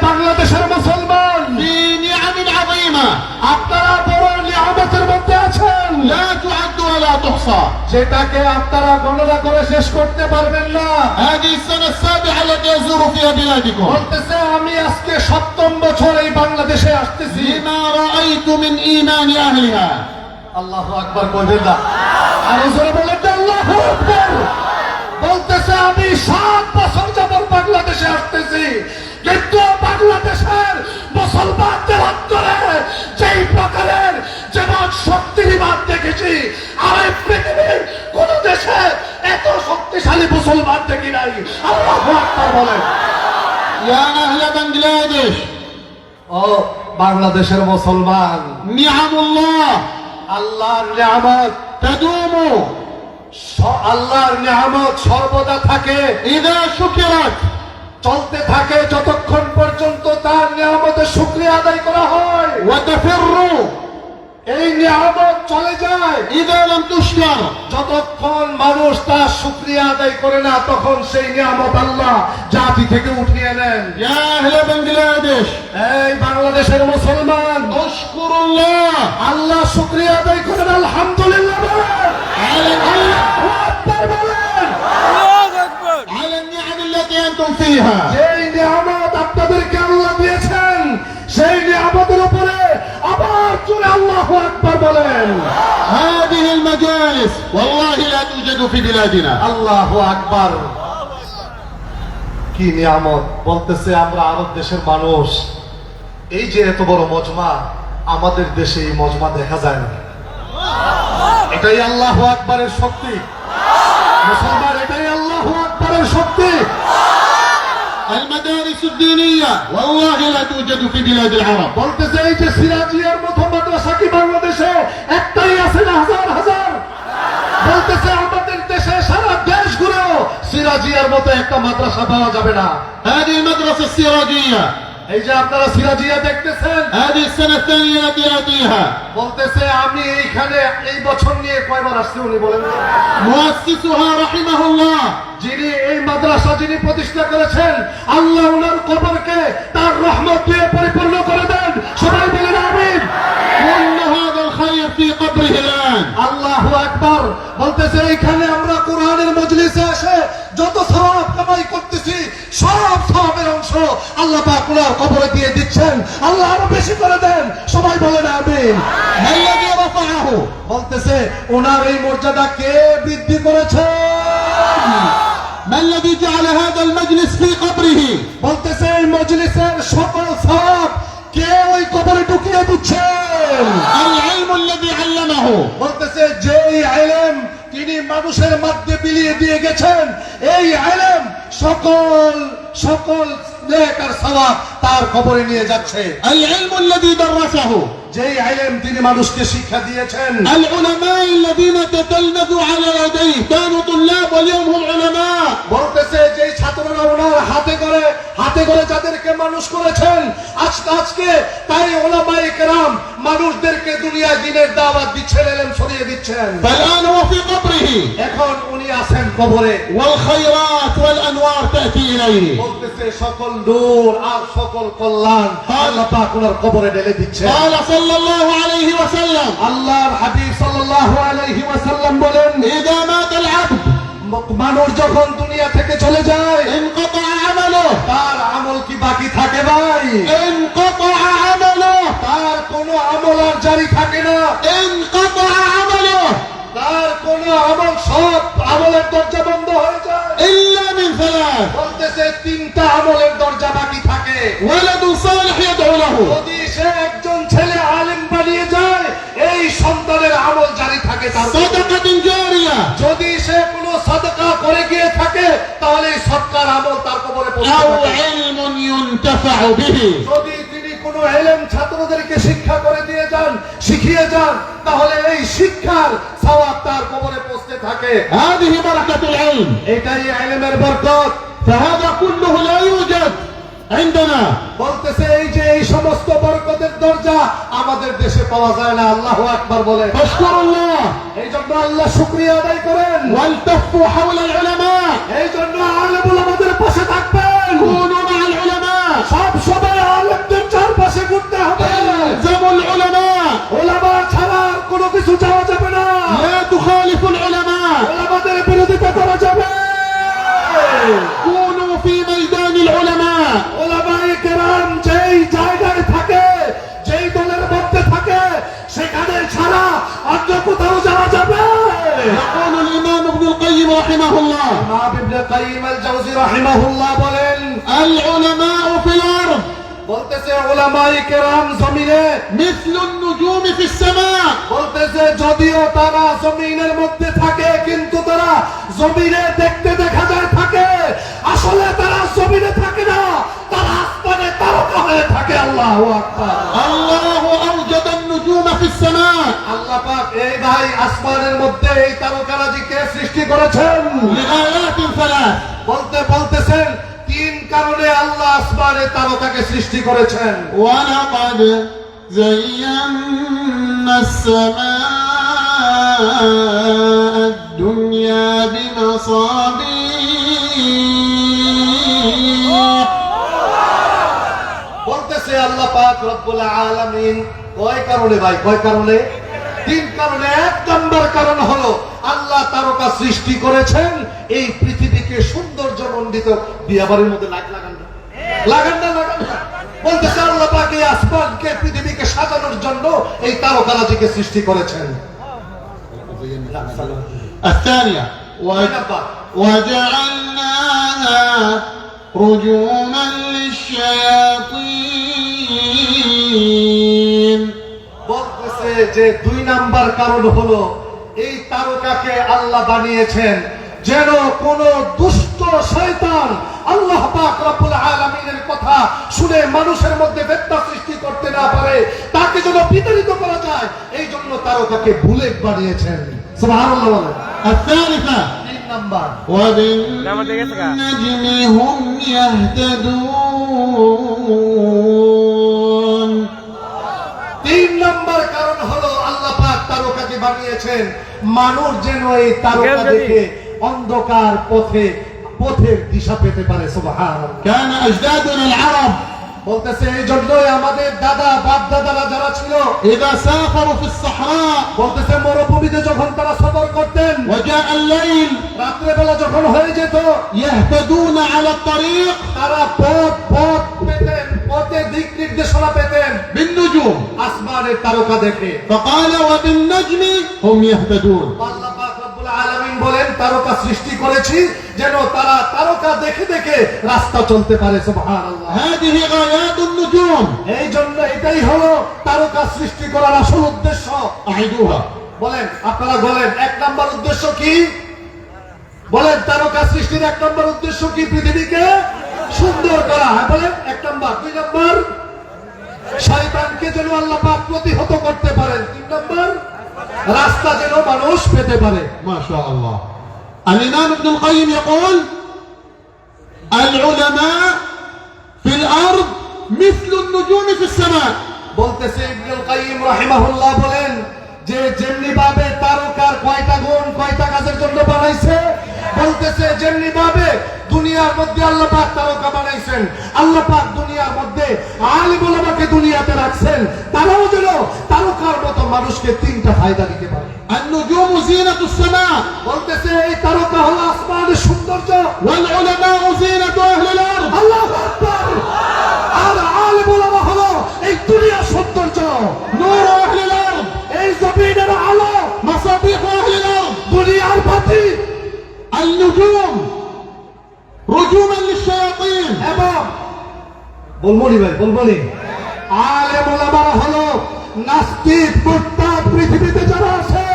বাংলাদেশের মুসলমান, في نعم عظيمة আপনারা বড় নিয়ামতের মধ্যে আছেন, لا تعد ولا تحصى. যেটাকে আপনারা গণনা করে শেষ করতে পারবেন না। هذه السنة السابعة التي أزور فيها بلادكم. বলতেছে আমি আজকে 7ম বছর এই বাংলাদেশে আসতেছি। لما رأيت من إيمان أهلها. আল্লাহু আকবার বলবেন না, আর জোরে বলেন না আল্লাহু আকবার। বলতেছে আমি 7 বছর যাবত বাংলাদেশে আসতেছি, কিন্তু বাংলাদেশের মুসলমানদের অন্তরে যেই প্রকারের যেমন শক্তিবাদ দেখেছি, আমি পৃথিবীর কোন দেশে এত শক্তিশালী মুসলমান দেখি নাই। আল্লাহু আকবার বলেন। يا أهل بنغلاديش ও বাংলাদেশের মুসলমান, نعم الله আল্লাহর নিয়ামত, تدوم আল্লাহর নিয়ামত সর্বদা থাকে, إذا شكرت চলতে থাকে যতক্ষণ পর্যন্ত তার নিয়ামতের শুকরিয়া আদায় করা হয়। وتفر এই নিয়ামত চলে যায় إذا لم تشكر. যতক্ষণ মানুষ তার শুকরিয়া আদায় করে না, তখন সেই নিয়ামত আল্লাহ জাতি থেকে উঠিয়ে নেন। يا أهل بنغلاديش এই বাংলাদেশের মুসলমান, اشكروا الله আল্লাহ শুকরিয়া আদায় করেন, আলহামদুলিল্লাহ বলেন, আল্লাহু আকবার বলেন। على النعم التي أنتم فيها. যেই নিয়ামত আপনাদেরকে আল্লাহ দিয়েছেন, সেই নিয়ামতের উপরে আবার জোরে আল্লাহু আকবার বলেন। هذه المجالس والله لا توجد في بلادنا. আল্লাহু আকবার। কি নিয়ামত! বলতেছে আমরা আরব দেশের মানুষ, এই যে এত বড় মজমা, আমাদের দেশে এই মজমা দেখা যায় না। এটাই আল্লাহু আকবারের শক্তি মুসলমান, এটাই আল্লাহু আকবারের শক্তি। المدارس الدينية والله لا توجد في بلاد العرب. বলতেছে এই যে সিরাজিয়ার মতো মাদ্রাসা কি বাংলাদেশে একটাই আছে না হাজার হাজার? বলতেছে আমাদের দেশে সারা দেশ ঘুরেও সিরাজিয়ার মতো একটা মাদ্রাসা পাওয়া যাবে না। هذه المدرسة السراجية এই যে আপনারা সিরাজিয়া দেখতেছেন, هذه السنة الثانية التي آتيها. বলতেছে আমি এইখানে এই বছর নিয়ে কয়বার আসছি উনি বলেন? مؤسسها رحمه الله যিনি এই মাদ্রাসা যিনি প্রতিষ্ঠা করেছেন, আল্লাহ ওনার কবরকে তার রহমত দিয়ে পরিপূর্ণ করে দেন। সবাই বলেন আমিন। كل هذا الخير في قبره الآن. আল্লাহু আকবার। বলতেছে এইখানে আমরা কোরআনের মজলিসে এসে যত সওয়াব কামাই করতেছি, সব সওয়াবের অংশ আল্লাহ পাক ওনার কবরে দিয়ে দিচ্ছেন। আল্লাহ আরো বেশি করে দেন। সবাই বলেন আমিন। ما الذي رفعه؟ বলতেছে ওনার এই মর্যাদা কে বৃদ্ধি করেছে? ما الذي جعل هذا المجلس في قبره؟ বলতেছে এই মজলিসের সকল সওয়াব কে ওই কবরে ঢুকিয়ে দিচ্ছেন? العلم الذي علمه. বলতেছে যেই ইলম তিনি মানুষের মধ্যে বিলিয়ে দিয়ে গেছেন, এই ইলম সকল সকল নেক আর সওয়াব তার কবরে নিয়ে যাচ্ছে। العلم الذي درسه. যেই ইলম তিনি মানুষকে শিক্ষা দিয়েছেন, العلماء الذين تتلمذوا على يديه كانوا طلاب واليوم هم علماء. বলতেছে যেই ছাত্ররা ওনার হাতে করে যাদেরকে মানুষ করেছেন, আজকে তাই উলামায়ে কেরাম মানুষদেরকে দুনিয়া দিনের দাওয়াত দিচ্ছেন, ইলম ছড়িয়ে দিচ্ছেন। فالآن هو في قبره এখন উনি আছেন কবরে। والخيرات والأنوار تأتي إليه. বলতেছে সকল নূর আর সকল কল্যাণ আল্লাহ পাক ওনার কবরে ঢেলে দিচ্ছেন। قال صلى الله عليه وسلم আল্লাহর হাবিব সাল্লাল্লাহু আলাইহি ওয়াসাল্লাম বলেন, إذا مات العبد মানুষ যখন দুনিয়া থেকে চলে যায়, انقطع عمله. তার আমল কি বাকি থাকে ভাই? انقطع عمله. তার কোনো আমল আর জারি থাকে না। انقطع عمله তার কোনো আমল, সব আমলের দরজা বন্ধ হয়ে যায়। إلا من ثلاث. বলতেছে 3টা আমলের দরজা বাকি থাকে। ولد صالح يدعو له. যদি সে একজন ছেলে আলেম বানিয়ে যায়, এই সন্তানের আমল জারি থাকে তার উপর। صدقة جارية. যদি সে কোনো সাদকা করে গিয়ে থাকে, তাহলে এই সদকার আমল তার কবরে পৌঁছে أو যাবে। علم ينتفع به. যদি তিনি কোনো ইলম ছাত্রদেরকে শিক্ষা করে দিয়ে যান, শিখিয়ে যান, তাহলে এই শিক্ষার সওয়াব তার কবরে পৌঁছতে থাকে। هذه بركة العلم. এটাই ইলমের বরকত। فهذا كله لا يوجد عندنا. বলতেছে এই যে এই সমস্ত বরকতের দরজা আমাদের দেশে পাওয়া যায় না। আল্লাহু আকবার বলে। فاشكروا الله এই জন্য আল্লাহ শুকরিয়া আদায় করেন। والتفوا حول العلماء. এই জন্য আলেম ওলামাদের পাশে থাকবেন। كونوا مع العلماء. সব সময় আলেমদের চারপাশে ঘুরতে হবে। الزموا العلماء. ওলামা ছাড়া কোনো কিছু চাওয়া যাবে না। لا تخالفوا العلماء. ওলামাদের বিরোধিতা করা যাবে। كونوا في ميدان العلماء. ওলামায়ে কেরাম যেই জায়গায় থাকে, যেই দলের মধ্যে থাকে, সেখানে ছাড়া অন্য কোথাও যাওয়া যাবে। يقول الإمام ابن القيم رحمه الله: ইমাম ইবনে কাইয়িম আল জাওজি রাহিমাহুল্লাহ বলেন, العلماء في الأرض বলতেছে ওলামায়ে কেরাম জমিনে مثل النجوم في السماء. বলতেছে যদিও তারা জমিনের মধ্যে থাকে কিন্তু তারা জমিনে দেখতে দেখা যায় থাকে, আসলে তারা জমিনে থাকে না, তারা আসমানে তারকা হয়ে থাকে। আল্লাহু আকবার। الله أوجد النجوم في السماء আল্লাহ পাক এই ভাই আসমানের মধ্যে এই তারকারাজিকে সৃষ্টি করেছেন। لغايات ثلاث. বলতেছেন তিন কারণে আল্লাহ আসমানে তারকাকে সৃষ্টি করেছেন। ولقد زينا السماء الدنيا بمصابيح. বলতেছে আল্লাহ পাক রব্বুল আলামিন কয় কারণে ভাই, কয় কারণে? তিন কারণে। এক নম্বর কারণ হলো আল্লাহ তারকা সৃষ্টি করেছেন এই পৃথিবীকে সৌন্দর্যমণ্ডিত। বিয়াবাড়ির মধ্যে লাইট লাগান না, লাগান না, লাগান না। বলতেছে আল্লাহ পাক এই আসমানকে পৃথিবীকে সাজানোর জন্য এই তারকারাজিকে সৃষ্টি করেছেন। الثانية কয় নাম্বার? وجعلناها رجوما للشياطين. বলতেছে যে দুই নাম্বার কারণ হলো এই তারকাকে আল্লাহ বানিয়েছেন যেন কোন দুষ্ট শয়তান আল্লাহ পাক রব্বুল আলামিনের কথা শুনে মানুষের মধ্যে ফিতনা সৃষ্টি করতে না পারে, তাকে যেন বিতাড়িত করা যায়, এই জন্য তারকাকে বুলেট বানিয়েছেন। সুবহানাল্লাহ বলেন। الثالثة তিন নাম্বার وبالنجم هم يهتدون. তিন নাম্বার কারণ হলো আল্লাহ পাক তারকাকে বানিয়েছেন মানুষ যেন এই তারকা দেখে অন্ধকার পথের দিশা পেতে পারে। সুবহানাল্লাহ। كان أجدادنا العرب বলতেছে এই জন্যই আমাদের দাদা বাপ দাদারা যারা ছিল إذا سافروا في الصحراء বলতেছে মরুভূমিতে যখন তারা সফর করতেন, وجاء الليل রাত্রেবেলা যখন হয়ে যেত, يهتدون على الطريق তারা পথ পেতেন, পথে দিক নির্দেশনা পেতেন بالنجوم. আসমানের তারকা দেখে। فقال وبالنجم هم يهتدون. আল্লাহ পাক রব্বুল আলামিন বলেন তারকা সৃষ্টি করেছি যেন তারা তারকা দেখে দেখে রাস্তা চলতে পারে। সুবহানাল্লাহ। هذه غايات النجوم. এই জন্য এটাই হলো তারকা সৃষ্টি করার আসল উদ্দেশ্য। أعيدوها. বলেন, আপনারা বলেন এক নাম্বার উদ্দেশ্য কি? বলেন তারকা সৃষ্টির এক নাম্বার উদ্দেশ্য কি? পৃথিবীকে সুন্দর করা। হ্যাঁ বলেন এক নাম্বার। দুই নাম্বার শয়তানকে যেন আল্লাহ পাক প্রতিহত করতে পারেন। তিন নাম্বার রাস্তা যেন মানুষ পেতে পারে। ما شاء الله. الإمام ابن القيم يقول العلماء في الأرض مثل النجوم في السماء. বলতেছে ইবনুল কাইয়িম রাহিমাহুল্লাহ বলেন যে যেমনি ভাবে তারকার কয়টা গুণ কয়টা কাজের জন্য বানাইছে, বলতেছে যেমনি ভাবে দুনিয়ার মধ্যে আল্লাহ পাক তারকা বানাইছেন, আল্লাহ পাক দুনিয়ার মধ্যে আলিম ওলামাকে দুনিয়াতে রাখছেন, তারাও যেন তারকার মতো মানুষকে তিনটা ফায়দা দিতে পারে। النجوم زينة السماء বলতেছে এই তারকা হলো আসমানের সৌন্দর্য, والعلماء زينة أهل الأرض. আল্লাহু আকবার। আর আলিম ওলামা হলো এই দুনিয়ার সৌন্দর্য, نور أهل الأرض. এই জমিনের আলো, مصابيح أهل الأرض. দুনিয়ার বাতি। النجوم رجوما للشياطين. এবং বলবনি ভাই, বলবনি আলেম ওলামারা হলো নাস্তিক মুরতাদ পৃথিবীতে যারা আছে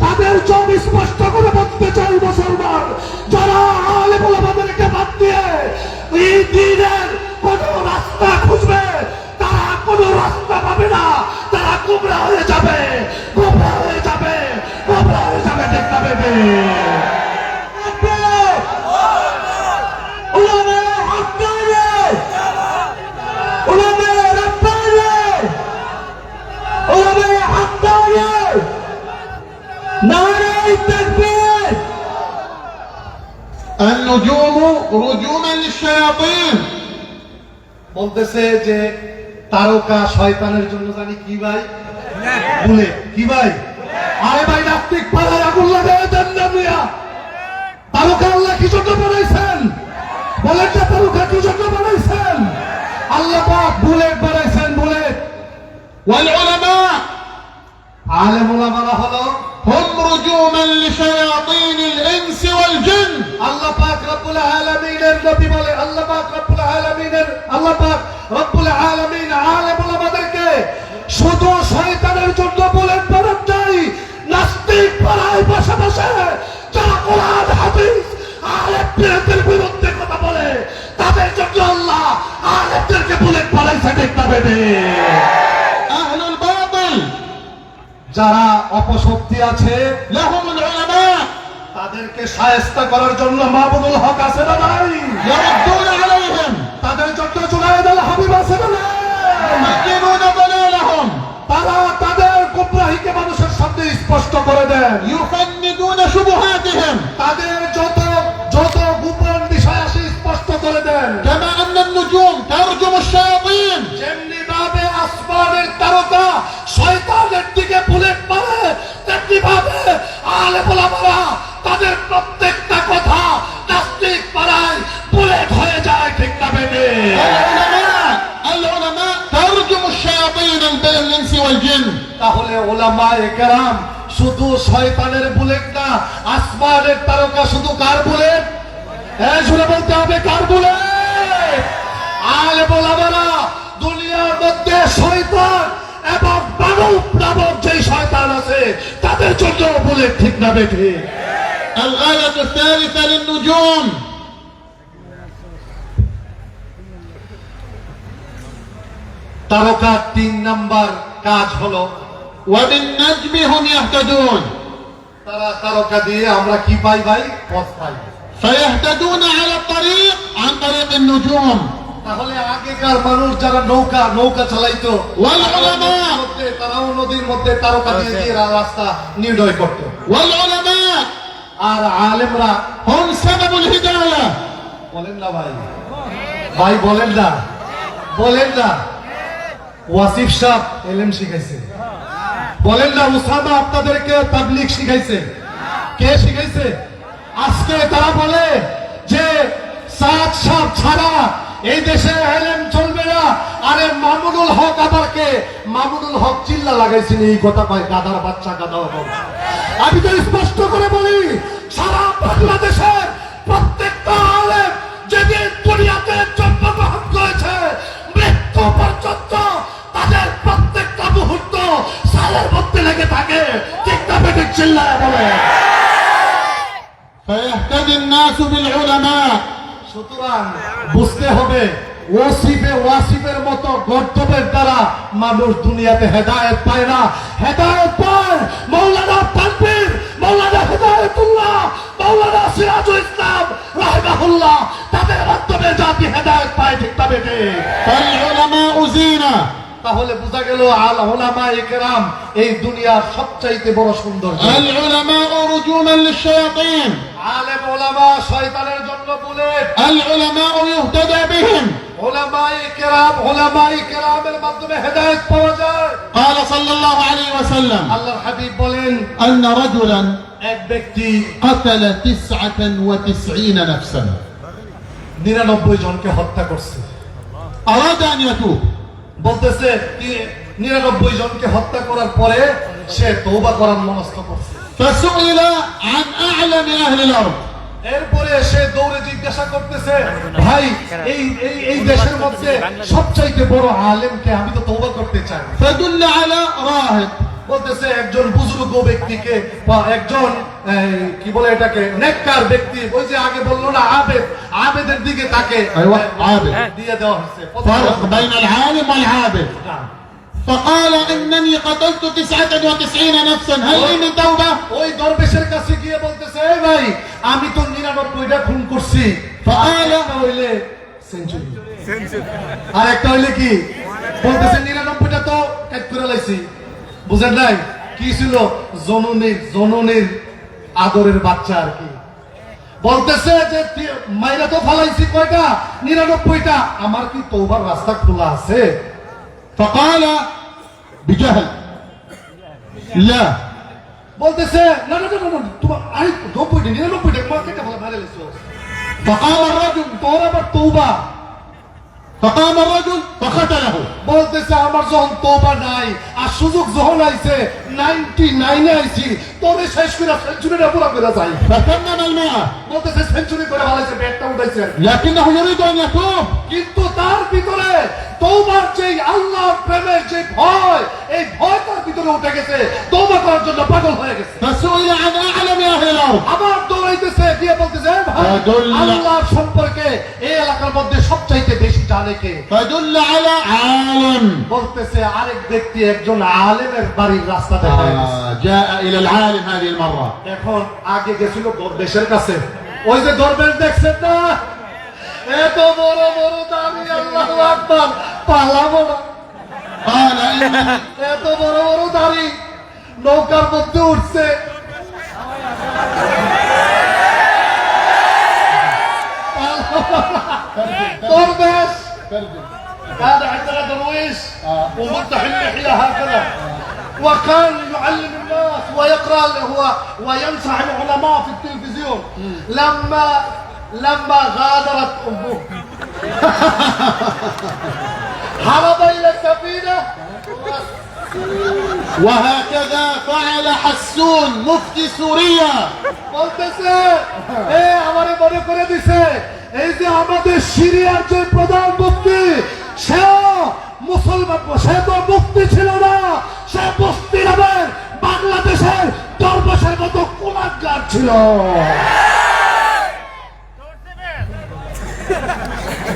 তাদের চোখ স্পষ্ট করে বলতে চাই মুসলমান, যারা আলেম ওলামাদেরকে বাদ দিয়ে এই দ্বীনের কোন রাস্তা খুঁজবে তারা কোন রাস্তা পাবে না, তারা গোমরা হয়ে যাবে, গোমরা হয়ে যাবে, গোমরা হয়ে যাবে। ঠিক না? তবে النجوم رجوما للشياطين বলতেছে যে তারকা শয়তানের জন্য জানি কি ভাই বলে কি ভাই আরে ভাই নাস্তিক পাড়ায় আগুন লাগায় দেন না মিয়া তারকা আল্লাহ কি জন্য বানাইছেন বলেন না তারকা কি জন্য বানাইছেন আল্লাহ পাক বুলেট বানাইছেন বুলেট والعلماء আলেম ওলামারা হলো هم رجوما لشياطين الإنس والجن আল্লাহ পাক রব্বুল আলামিনের নবী বলে আল্লাহ পাক রব্বুল আলামিনের আল্লাহ পাক রব্বুল আলামিন আলেম ওলামাদেরকে শুধু শয়তানের জন্য বলেন বানান নাই নাস্তিক পাড়ায় বসে বসে যারা কোরআন হাদিস আলেমদের বিরুদ্ধে কথা বলে তাদের জন্য আল্লাহ আলেমদেরকে বুলেট বানাইছে ঠিক না বেবে أهل الباطل যারা অপশক্তি আছে لهم العلماء তাদেরকে শায়েস্তা করার জন্য মাহমুদুল হক আছে না নাই يردون عليهم তাদের জন্য জুনায়েদ আল হাবিব আছে না নাই يبينون ضلالهم তারা তাদের গুমরাহিকে মানুষের সামনে স্পষ্ট করে দেন يفندون شبهاتهم তাদের যত যত গোপন বিষয় আসে স্পষ্ট করে দেন كما أن النجوم ترجم الشياطين যেমনি ভাবে আসমানের তারকা শয়তানের দিকে বুলেট মারে তেমনি ভাবে আলেম ওলামারা তাদের প্রত্যেকটা কথা নাস্তিক পাড়ায় বুলেট হয়ে যায় ঠিক না বেবে العلماء ترجم الشياطين الإنس والجن তাহলে ওলামায়ে কেরাম শুধু শয়তানের বুলেট না আসমানের তারকা শুধু কার বুলেট হ্যাঁ শুনে বলতে হবে কার বুলেট আলেম ওলামারা দুনিয়ার মধ্যে শয়তান এবং মানব নামক যে শয়তান আছে তাদের জন্য বুলেট ঠিক না বেঠে الآية الثالثة للنجوم তারকার 3 নাম্বার কাজ হলো وبالنجم هم يهتدون তারা তারকা দিয়ে আমরা কি পাই ভাই পথ পাই فيهتدون على الطريق عن طريق النجوم তাহলে আগেকার মানুষ যারা নৌকা চালাইতো والعلماء তারাও নদীর মধ্যে তারকা দিয়ে দিয়ে রাস্তা নির্ণয় করতো والعلماء আর আলেমরা هم سبب الهداية বলেন না ভাই ভাই বলেন না ওয়াসিফ সাহেব এলেম শিখাইছে বলেন না উসামা আপনাদেরকে তাবলীগ শিখাইছে কে শিখাইছে আজকে তারা বলে যে সাদ সাহেব ছাড়া এই দেশে এলেম চলবে না আরে মামুনুল হক আবার কে মামুনুল হক চিল্লা লাগাইছেন এই কথা কয় গাদার বাচ্চা গাদা হবে আমি তো স্পষ্ট করে বলি সারা বাংলাদেশের প্রত্যেকটা আলেম যেদিন দুনিয়াতে জন্মগ্রহণ করেছে মৃত্যু পর্যন্ত তাদের প্রত্যেকটা মুহূর্ত সালের মধ্যে লেগে থাকে ঠিক না বেঠিক চিল্লায় বলে فيهتدي الناس بالعلماء সুতরাং বুঝতে হবে ওয়াসিফের মতো গর্তবের দ্বারা মানুষ দুনিয়াতে হেদায়েত পায় না হেদায়েত পায় মাওলানা তানভীর মাওলানা হেদায়েতুল্লাহ মাওলানা সিরাজুল ইসলাম রাহিমাহুল্লাহ তাদের মাধ্যমে জাতি হেদায়েত পায় ঠিক তবে فالعلماء زينة তাহলে বোঝা গেল আল উলামায়ে কেরাম এই দুনিয়ার সবচাইতে বড় সৌন্দর্য العلماء رجوما للشياطين আলেম ওলামা শয়তানের জন্য বুলেট العلماء يهتدى بهم ওলামায়ে কেরামের মাধ্যমে হেদায়েত পাওয়া যায় قال صلى الله عليه وسلم আল্লাহর হাবিব বলেন أن رجلا এক ব্যক্তি قتل 99 نفسا 99 জনকে হত্যা করছে أراد أن يتوب বলতেছে 99 জনকে হত্যা করার পরে সে তওবা করার মনস্থ করছে فسئل عن أعلم أهل الأرض এরপরে সে দৌড়ে জিজ্ঞাসা করতেছে ভাই এই দেশের মধ্যে সবচাইতে বড় আলেমকে আমি তো তওবা করতে চাই فدل على راهب বলতেছে একজন বুজুর্গ ব্যক্তিকে বা একজন কি বলে এটাকে নেককার ব্যক্তি ওই যে আগে বললো না আবেদের দিকে তাকে أيوة عابد দিয়ে দেওয়া হচ্ছে فرق بين العالم والعابد فقال إنني قتلت 99 نفسا هل لي من توبة؟ ওই দরবেশের কাছে গিয়ে বলতেছে এই ভাই আমি তো 99টা খুন করছি একটা হইলে সেঞ্চুরি আর একটা হইলে কি বলতেছে 99টা তো কাট করে লাইছি বুঝেন নাই কি ছিল জননীর আদরের বাচ্চা আর কি বলতেছে যে মাইরা তো ফালাইছি কয়টা 99টা আমার কি তওবার রাস্তা খোলা আছে فقال بجهل لا বলতেছে না না না না তোমার আই 99টা তোমার কেটে ফেলা মারা লাইছো فقام الرجل তোর আবার তওবা فقام الرجل فقتله বলতেছে আমার যখন তওবা নাই আর সুযোগ যখন আইছে 99 এ আইছি তোরে শেষ করে সেঞ্চুরিটা পুরো করে যাই فتمم المئة বলতেছে সেঞ্চুরি করে ফেলাইছে ব্যাটটা উঠাইছে لكنه يريد أن يتوب কিন্তু তার ভিতরে তওবার যে আল্লাহর প্রেমের যে ভয় এই ভয় তার ভিতরে উঠে গেছে তওবা করার জন্য পাগল হয়ে গেছে فسئل عن أعلم أهل الأرض আবার দৌড়াইতেছে দিয়ে বলতেছে ভাই আল্লাহর সম্পর্কে এই এলাকার মধ্যে সবচাইতে বেশি জানে কে فدل على عالم বলতেছে আরেক ব্যক্তি একজন আলেমের বাড়ির রাস্তা দেখায় جاء إلى العالم هذه المرة এখন আগে গেছিল দরবেশের কাছে ওই যে দরবেশ দেখছেন না এত বড় বড় দামি আল্লাহু আকবার পালাবো না قال إنني এত বড় বড় দাড়ি নৌকার মধ্যে উঠছে দরবেশ كان عندنا درويش ومفتح اللحية هكذا وكان يعلم الناس ويقرأ وينصح العلماء في التلفزيون لما غادرت أمه هرب إلى السفينة وهكذا فعل حسون مفتي سوريا বলতেছে আমারে মনে করে দিছে এই যে আমাদের সিরিয়ার যে প্রধান মুফতি সে মুসলমান সে তো মুফতি ছিল না সে বস্তি নামের বাংলাদেশের দরবেশের মতো কুলাঙ্গার ছিল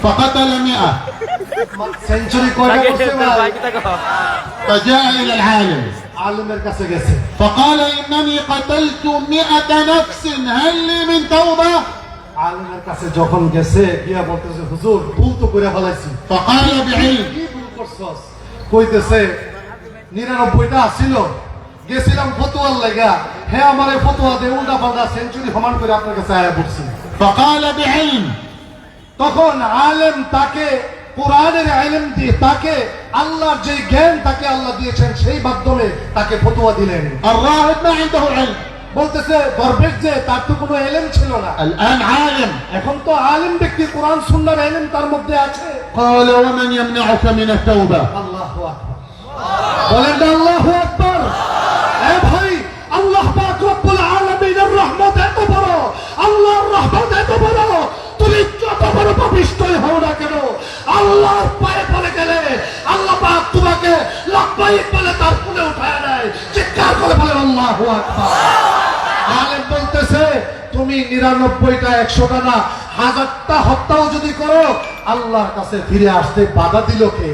فقتل 100 সেঞ্চুরি কয়টা করছে ভাই فجاء إلى العالم আলেমের কাছে গেছে فقال إنني قتلت 100 نفس هل لي من توبة؟ আলেমের কাছে যখন গেছে গিয়া বলতেছে হুজুর ভুল তো করে ফেলাইছি فقال بعلم কি ভুল করছস কইতেছে 99টা ছিল গেছিলাম ফতোয়ার লাগা হ্যাঁ আমারে ফতোয়া দে উল্টা পাল্টা সেঞ্চুরি সমান করে আপনার কাছে আয়া পড়ছি فقال بعلم তখন আলেম তাকে কোরআনের ইলম দিয়ে তাকে আল্লাহর যে জ্ঞান তাকে আল্লাহ দিয়েছেন সেই মাধ্যমে তাকে ফতোয়া দিলেন الراهب ما عنده علم বলতেছে দরবেশ যে তার তো কোনো ইলম ছিল না الآن عالم এখন তো আলেম ব্যক্তি কোরআন সুন্নাহর ইলম তার মধ্যে আছে قال ومن يمنعك من التوبة আল্লাহু আকবার বলেন না আল্লাহু আকবার এ ভাই আল্লাহ পাক রব্বুল আলামিনের রহমত এত বড় আল্লাহর রহমত এত বড় তুমি যত বড় পাপিষ্ঠই হও না কেন আল্লাহর পায়ে পড়ে গেলে আল্লাহ পাক তোমাকে লব্বাইক বলে তার কোলে উঠায় নেয় চিৎকার করে বলেন আল্লাহু আকবার আলেম বলতেছে তুমি 99টা 100টা না 1000টা হত্যাও যদি করো আল্লাহর কাছে ফিরে আসতে বাধা দিল কে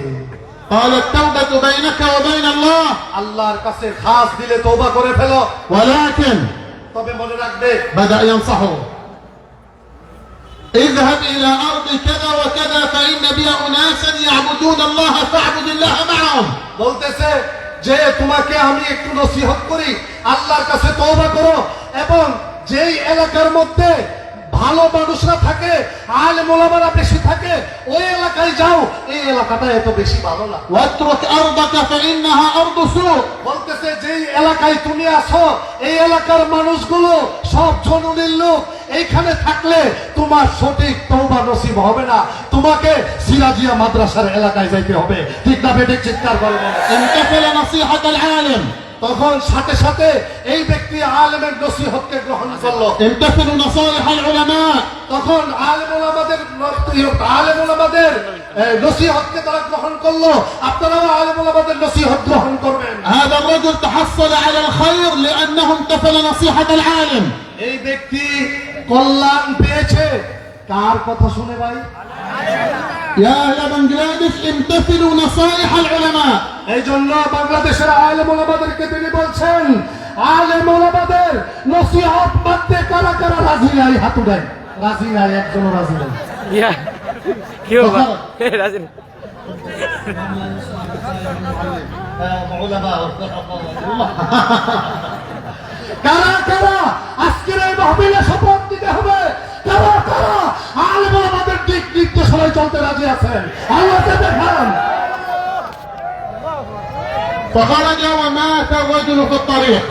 قال التوبة بينك وبين الله আল্লাহর কাছে খাস দিলে তওবা করে ফেলো ولكن তবে মনে রাখবে بدأ ينصحه اذهب إلى أرض كذا وكذا فإن بها أناسا يعبدون الله فاعبد الله معهم বলতেছে যে তোমাকে আমি একটু নসিহত করি আল্লাহর কাছে তওবা করো এবং যেই এলাকার মধ্যে ভালো মানুষরা থাকে আলেম ওলামারা বেশি থাকে ওই এলাকায় যাও এই এলাকাটা এত বেশি ভালো না واترك أرضك فإنها أرض سوء বলতেছে যেই এলাকায় তুমি আছো এই এলাকার মানুষগুলো সব জননীর লোক এইখানে থাকলে তোমার সঠিক তওবা নসিব হবে না তোমাকে সিরাজিয়া মাদ্রাসার এলাকায় যাইতে হবে ঠিক না বেটে চিৎকার করে বলো। امتثل نصيحة العالم তখন সাথে সাথে এই ব্যক্তি আলেমের নসিহতকে গ্রহণ করলো امتثلوا نصائح العلماء তখন আলেম ওলামাদের নসিহতকে তারা গ্রহণ করলো আপনারাও আলেম ওলামাদের নসিহত গ্রহণ করবেন هذا الرجل تحصل على الخير لأنه امتثل نصيحة العالم এই ব্যক্তি কল্যাণ পেয়েছে কার কথা শুনে ভাই? يا أهل بنغلاديش امتثلوا نصائح العلماء. এই জন্য বাংলাদেশের আলেম ওলামাদেরকে তিনি বলছেন, আলেম ওলামাদের নসিহত মানতে কারা কারা রাজি নাই? হাত উঠায়। রাজি নাই, একজনও রাজি নাই। ইয়া কি বাবা রাজন কারা কারা আজকের এই মাহফিলে শপথ দিতে হবে? কারা কারা আলেম ওলামাদের দিক নির্দেশনায় চলতে রাজি আছেন? আল্লাহকে দেখান। فخرج ومات الرجل في الطريق.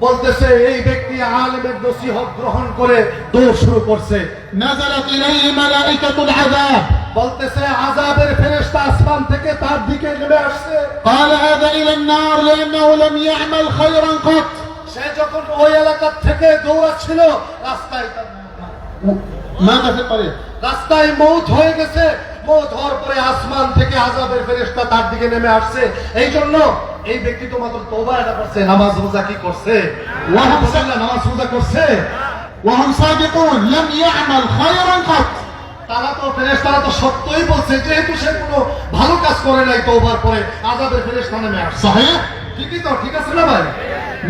বলতেছে এই ব্যক্তি আলেমের নসিহত গ্রহণ করে দৌড় শুরু করছে। نزلت إليه ملائكة العذاب. বলতেছে আযাবের ফেরেশতা আসমান থেকে তার দিকে নেমে আসছে। قال هذا إلى النار لأنه لم يعمل خيرا قط. সে যখন ওই এলাকা থেকে দৌড়াচ্ছিল, রাস্তায় مات في الطريق. রাস্তায় মৌত হয়ে গেছে। মৌত হওয়ার পরে আসমান থেকে আযাবের ফেরেশতা তার দিকে নেমে আসছে। এই জন্য এই ব্যক্তি তো মাত্র তওবা এটা করছে, নামাজ রোজা কি করছে? নামাজ রোজা করছে। وهم صادقون لم يعمل خيرا قط. তারা তো ফেরেশতারা তো সত্যই বলছে, যেহেতু সে কোনো ভালো কাজ করে নাই, তওবার পরে আযাবের ফেরেশতা নেমে আসছে। صحيح. ঠিকই তো, ঠিক আছে না ভাই?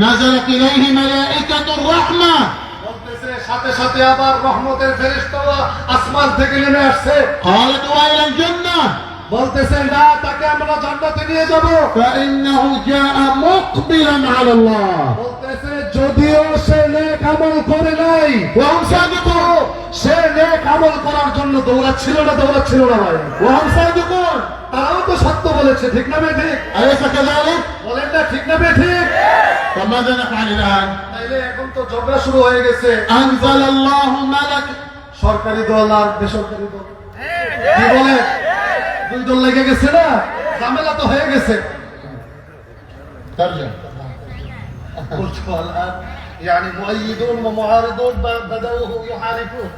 نزلت إليه ملائكة الرحمة. বলতেছে সাথে সাথে আবার রহমতের ফেরেশতারা আসমান থেকে নেমে আসছে। قالت وإلى الجنة. বলতেছে না, তাকে আমরা জান্নাতে নিয়ে যাব। فإنه جاء مقبلا على الله. বলতেছে যদিও সে নেক আমল করে নাই, وهم صادقون. সে নেক আমল করার জন্য দৌড়াচ্ছিল না ভাই? وهم صادقون. তারাও তো সত্য বলেছে, ঠিক না বে ঠিক? أليس كذلك؟ বলেন না ঠিক না বে ঠিক? فماذا نفعل الآن؟ তাইলে এখন তো ঝগড়া শুরু হয়ে গেছে। أنزل الله ملك. সরকারি দল আর বেসরকারি দল কি বলে, দুই দল লেগে গেছে না, ঝামেলা তো হয়ে গেছে। ترجم. قلت الآن يعني مؤيدون ومعارضون بدأوا يحاربون.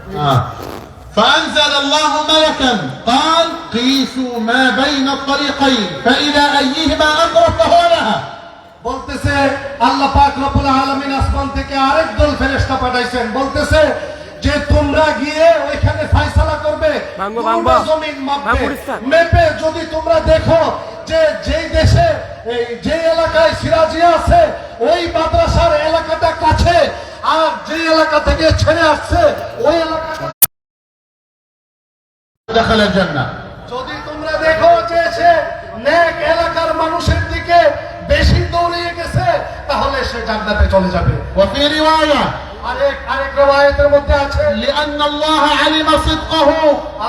فأنزل الله ملكا قال قيسوا ما بين الطريقين فإذا أيهما أقرب فهو لها. বলতেছে আল্লাহ পাক রব্বুল আলামিন আসমান থেকে আরেক দল ফেরেশতা পাঠাইছেন। বলতেছে যে তোমরা গিয়ে ওইখানে ফয়সালা করবে, তোমরা জমিন মাপবে, মেপে যদি তোমরা দেখো যে যেই দেশে এই যে এলাকায় সিরাজিয়া আছে ওই মাদ্রাসার এলাকাটা কাছে, আর যে এলাকা থেকে ছেড়ে আসছে ওই এলাকাটা, دخل الجنة. যদি তোমরা দেখো যে সে নেক এলাকার মানুষের দিকে বেশি দৌড়িয়ে গেছে, তাহলে সে জান্নাতে চলে যাবে। وفي رواية আরেক রওয়ায়াতের মধ্যে আছে لأن الله علم صدقه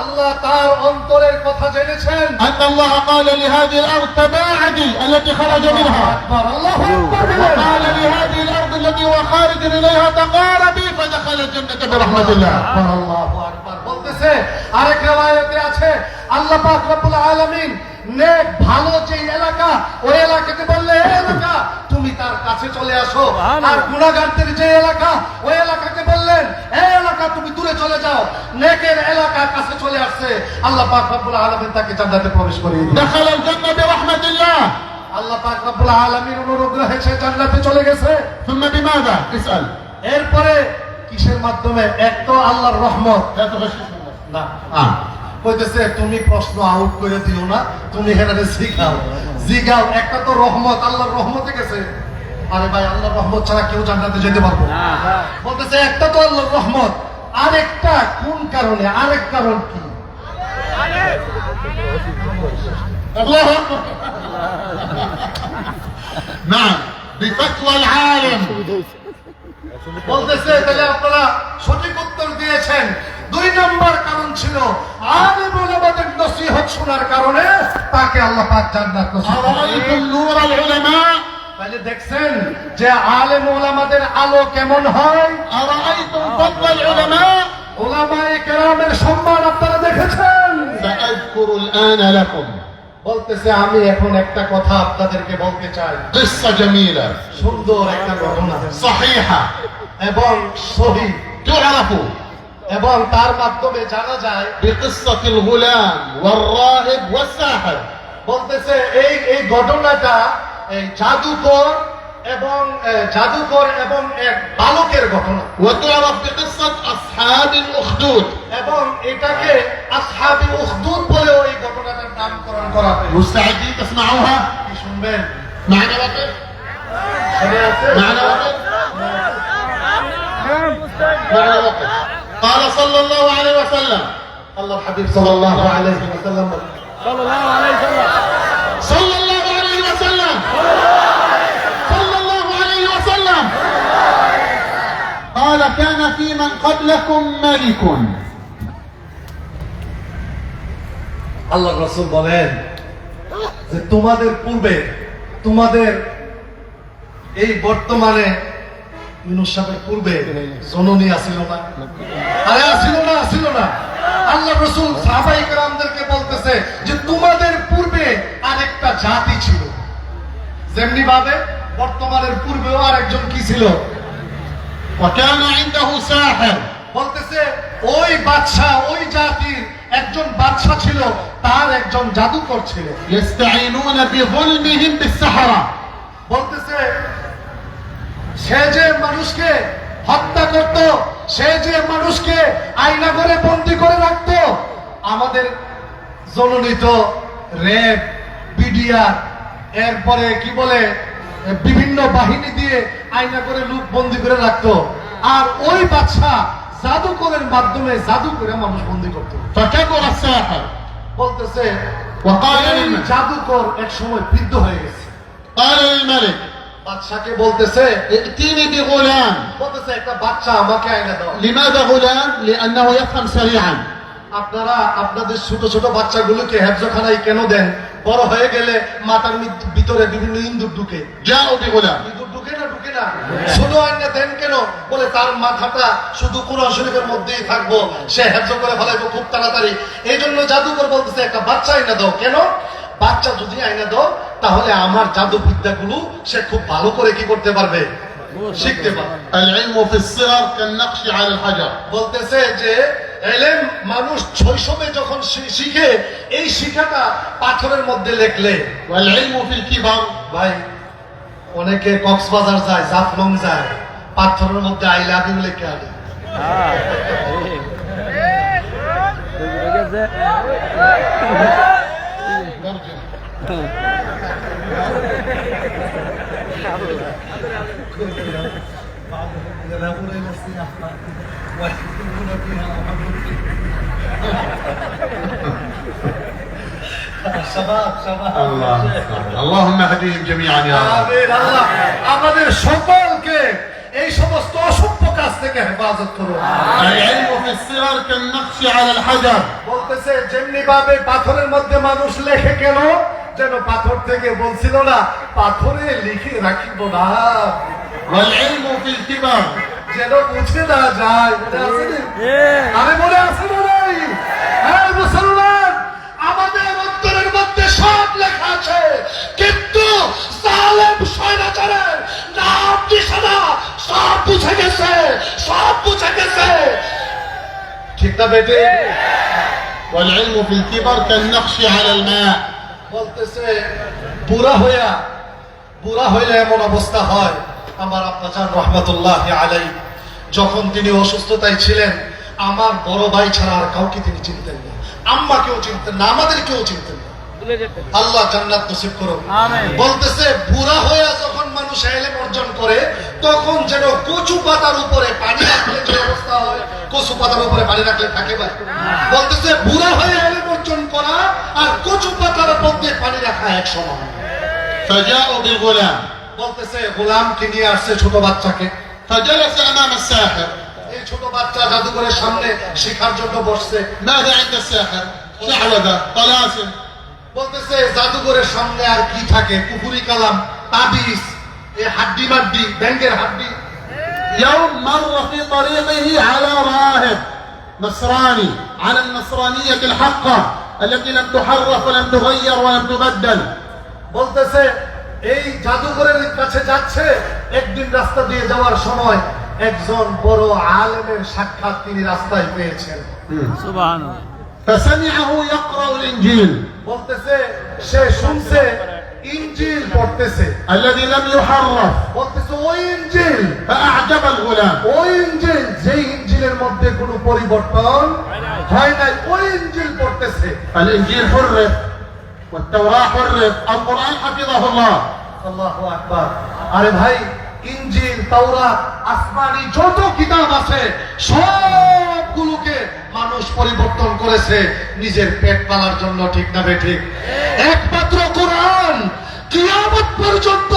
আল্লাহ তার অন্তরের কথা জেনেছেন। أن الله قال لهذه الأرض تباعدي التي خرج منها আকবার, আল্লাহু আকবার বলেন। وقال لهذه الأرض التي هو خارج إليها تقاربي فدخل الجنة برحمة الله. আল্লাহু আকবার বলতেছে। আরেক রওয়ায়াতে আছে আল্লাহ পাক রব্বুল আলামিন নেক ভালো যে এলাকা, ওই এলাকাকে বললে এই এলাকা তুমি তার কাছে চলে আসো, আর গুনাহগারদের যে এলাকা ওই এলাকাকে বললেন এই এলাকা তুমি দূরে চলে যাও। নেকের এলাকা কাছে চলে আসছে, আল্লাহ পাক রব্বুল আলামিন তাকে জান্নাতে প্রবেশ করিয়ে দিলেন। دخل الجنة برحمة الله. আল্লাহ পাক রব্বুল আলামিন অনুগ্রহে সে জান্নাতে চলে গেছে। ثم بماذا؟ اسأل. এরপরে কিসের মাধ্যমে? এক তো আল্লাহর রহমত। لا تغشش না, কইতেছে তুমি প্রশ্ন আউট করে দিও না, তুমি হেরারে জিগাও। একটা তো রহমত, আল্লাহর রহমতে গেছে। আরে ভাই, আল্লাহর রহমত ছাড়া কেউ জান্নাতে যেতে পারবো না। বলতেছে একটা তো আল্লাহর রহমত, আরেকটা কোন কারণে? আরেক কারণ কি? الله أكبر. نعم بفتوى العالم. বলতেছে তাহলে আপনারা সঠিক উত্তর দিয়েছেন। 2 নম্বর কারণ ছিল আলেম ওলামাদের নসিহত শোনার কারণে তাকে আল্লাহ পাক জান্নাত নসিব করেন। أرأيتم نور العلماء؟ তাহলে দেখছেন যে আলেম ওলামাদের আলো কেমন হয়। أرأيتم فضل العلماء؟ ওলামায়ে কেরামের সম্মান আপনারা দেখেছেন। سأذكر الآن لكم বলতেছে আমি এখন একটা কথা আপনাদেরকে বলতে চাই। قصة جميلة সুন্দর একটা ঘটনা, صحيحة এবং সহি, تعرف এবং তার মাধ্যমে জানা যায়। بقصة الغلام والراهب والساحر. বলতেছে এই ঘটনাটা এই জাদুকর এবং জাদুকর এবং এক বালকের ঘটনা, وتعرف بقصة أصحاب الأخدود. এবং এটাকে আসহাবুল উখদুদ বলেও এই ঘটনাটার নামকরণ করা হয়। مستعدين تسمعوها؟ কি শুনবেন? معنا وقت؟ শুনে আছে? معنا وقت؟ معنا وقت. قال صلى الله عليه وسلم আল্লাহর হাবিব সাল্লাল্লাহু আলাইহি ওয়াসাল্লাম صلى الله عليه وسلم صلى الله عليه وسلم قال كان في من قبلكم ملك আল্লাহর রাসূল বলেন যে তোমাদের পূর্বে, তোমাদের এই বর্তমানে ইউনূস সাহেবের পূর্বে জননী আসিল না? আরে আসিল না। আল্লাহর রাসূল সাহাবায়ে কেরামদেরকে বলতেছে যে তোমাদের পূর্বে আরেকটা জাতি ছিল, যেমনি ভাবে বর্তমানের পূর্বেও আরেকজন কি ছিল? وكان عنده ساحر বলতেছে ওই বাদশা, ওই জাতির একজন বাদশা ছিল, তার একজন জাদুকর ছিল। يستعينون بظلمهم بالسحرة. বলতেছে সে যে মানুষকে হত্যা করত, সে যে মানুষকে আয়না করে বন্দি করে রাখত, আমাদের জননীত রেব, বিডিআর, এরপরে কি বলে বিভিন্ন বাহিনী দিয়ে আয়না করে লোক বন্দি করে রাখতো, আর ওই বাদশা জাদুকরের মাধ্যমে জাদু করে মানুষ বন্দি করত। فكبر الساحر বলতেছে وقال এই للملك জাদুকর এক সময় বৃদ্ধ হয়ে গেছে। قال للملك বাদশাকে বলতেছে ائتيني بغلام. একটা বাচ্চা আমাকে আয়না দাও। لماذا غلام؟ لأنه يفهم سريعا. আপনারা আপনাদের ছোট ছোট বাচ্চাগুলোকে হেফজখানায় কেন দেন? বড় হয়ে গেলে মাথার ভিতরে বিভিন্ন ইন্দুর ঢুকে। جاءوا بغلام. ইন্দুর ঢুকে না ছোট আয়না দেন কেন? বলে তার মাথাটা শুধু কোরআন শরীফের মধ্যেই থাকবো, সে হেফজ করে ফেলাইবো খুব তাড়াতাড়ি। এই জন্য জাদুকর বলতেছে একটা বাচ্চা আয়না দাও। কেন? বাচ্চা যদি আয়না দাও তাহলে আমার জাদু বিদ্যাগুলো সে খুব ভালো করে কি করতে পারবে? শিখতে পারবে। العلم في الصغر كالنقش على الحجر. বলতেছে যে এলেম মানুষ শৈশবে যখন শিখে, এই শিখাটা পাথরের মধ্যে লেখলে। والعلم في الكبر ভাই অনেকে কক্সবাজার যায়, জাফলং যায়, পাথরের মধ্যে আই লাভ ইউ লেখে আনে। اللهم اهديهم جميعا يا رب. আমিন। আল্লাহ আমাদের সকলকে এই সমস্ত অসভ্য কাজ থেকে হেফাজত করুন। العلم في الصغر كالنقش على الحجر. বলতেছে যেমনি ভাবে পাথরের মধ্যে মানুষ লেখে কেন? যেন পাথর থেকে বলছিল না পাথরে লিখে রাখিব না, والعلم في الكبر যেন বুঝে না যায়। মনে আছে নি? আমি মনে আছে না নাই? হ্যাঁ মুসলমান, আমাদের অন্তরের মধ্যে সব লেখা আছে, কিন্তু জালেম স্বৈরাচারের নাম নিশানা সব বুঝে গেছে। ঠিক না বেটে? والعلم في الكبر كالنقش على الماء. বলতেছে বুড়া হইলে এমন অবস্থা হয়। আমার আব্বাজান রহমাতুল্লাহি আলাইহি যখন তিনি অসুস্থতায় ছিলেন, আমার বড় ভাই ছাড়া আর কাউকে তিনি চিনতেন না, আম্মাকেও চিনতেন না, আমাদেরকেও চিনতেন না। আল্লাহ জান্নাত নসিব করুন। বলতেছে বুড়া হইয়া যখন মানুষ ইলম অর্জন করে, তখন যেন কচু পাতার উপরে পানি রাখলে যে অবস্থা হয়, কচু পাতার উপরে পানি রাখলে থাকে ভাই। বলতেছে বুড়া হয়ে ইলম অর্জন করা আর কচু পাতার মধ্যে পানি রাখা এক সমান। فجاءوا بالغلام বলতেছে গোলামকে নিয়ে আসছে, ছোট বাচ্চাকে। فجلس امام الساحر. এই ছোট বাচ্চা জাদুঘরের সামনে শেখার জন্য বসছে। ماذا عند الساحر؟ شعوذة طلاسم. বলতেছে জাদুঘরের সামনে আর কি থাকে? কুফুরি কালাম, তাবিজ, এই হাড্ডি মাড্ডি, ব্যাংকের হাড্ডি। يوم مر في طريقه على راهب نصراني على النصرانية الحقة التي لم تحرف ولم تغير ولم تبدل. বলতেছে এই জাদুঘরের কাছে যাচ্ছে, একদিন রাস্তা দিয়ে যাওয়ার সময় একজন বড় আলেমের সাক্ষাৎ তিনি রাস্তায় পেয়েছেন। فسمعه يقرأ الإنجيل. বলতেছে সে শুনছে ইনজিল পড়তেছে, الذي لم يحرف বলতেছে ওই ইনজিল, فأعجب الغلام. ওই ইনজিল যেই ইনজিলের মধ্যে কোনো পরিবর্তন হয় নাই, ওই ইনজিল পড়তেছে। الإنجيل حرف والتوراة حرف، القرآن حفظه الله. আল্লাহু আকবার। আরে ভাই, ইনজিল, তাওরাত, আসমানি যত কিতাব আছে সবগুলোকে মানুষ পরিবর্তন করেছে নিজের পেট পালার জন্য, ঠিক না বেঠিক? একমাত্র কোরআন, কিয়ামত পর্যন্ত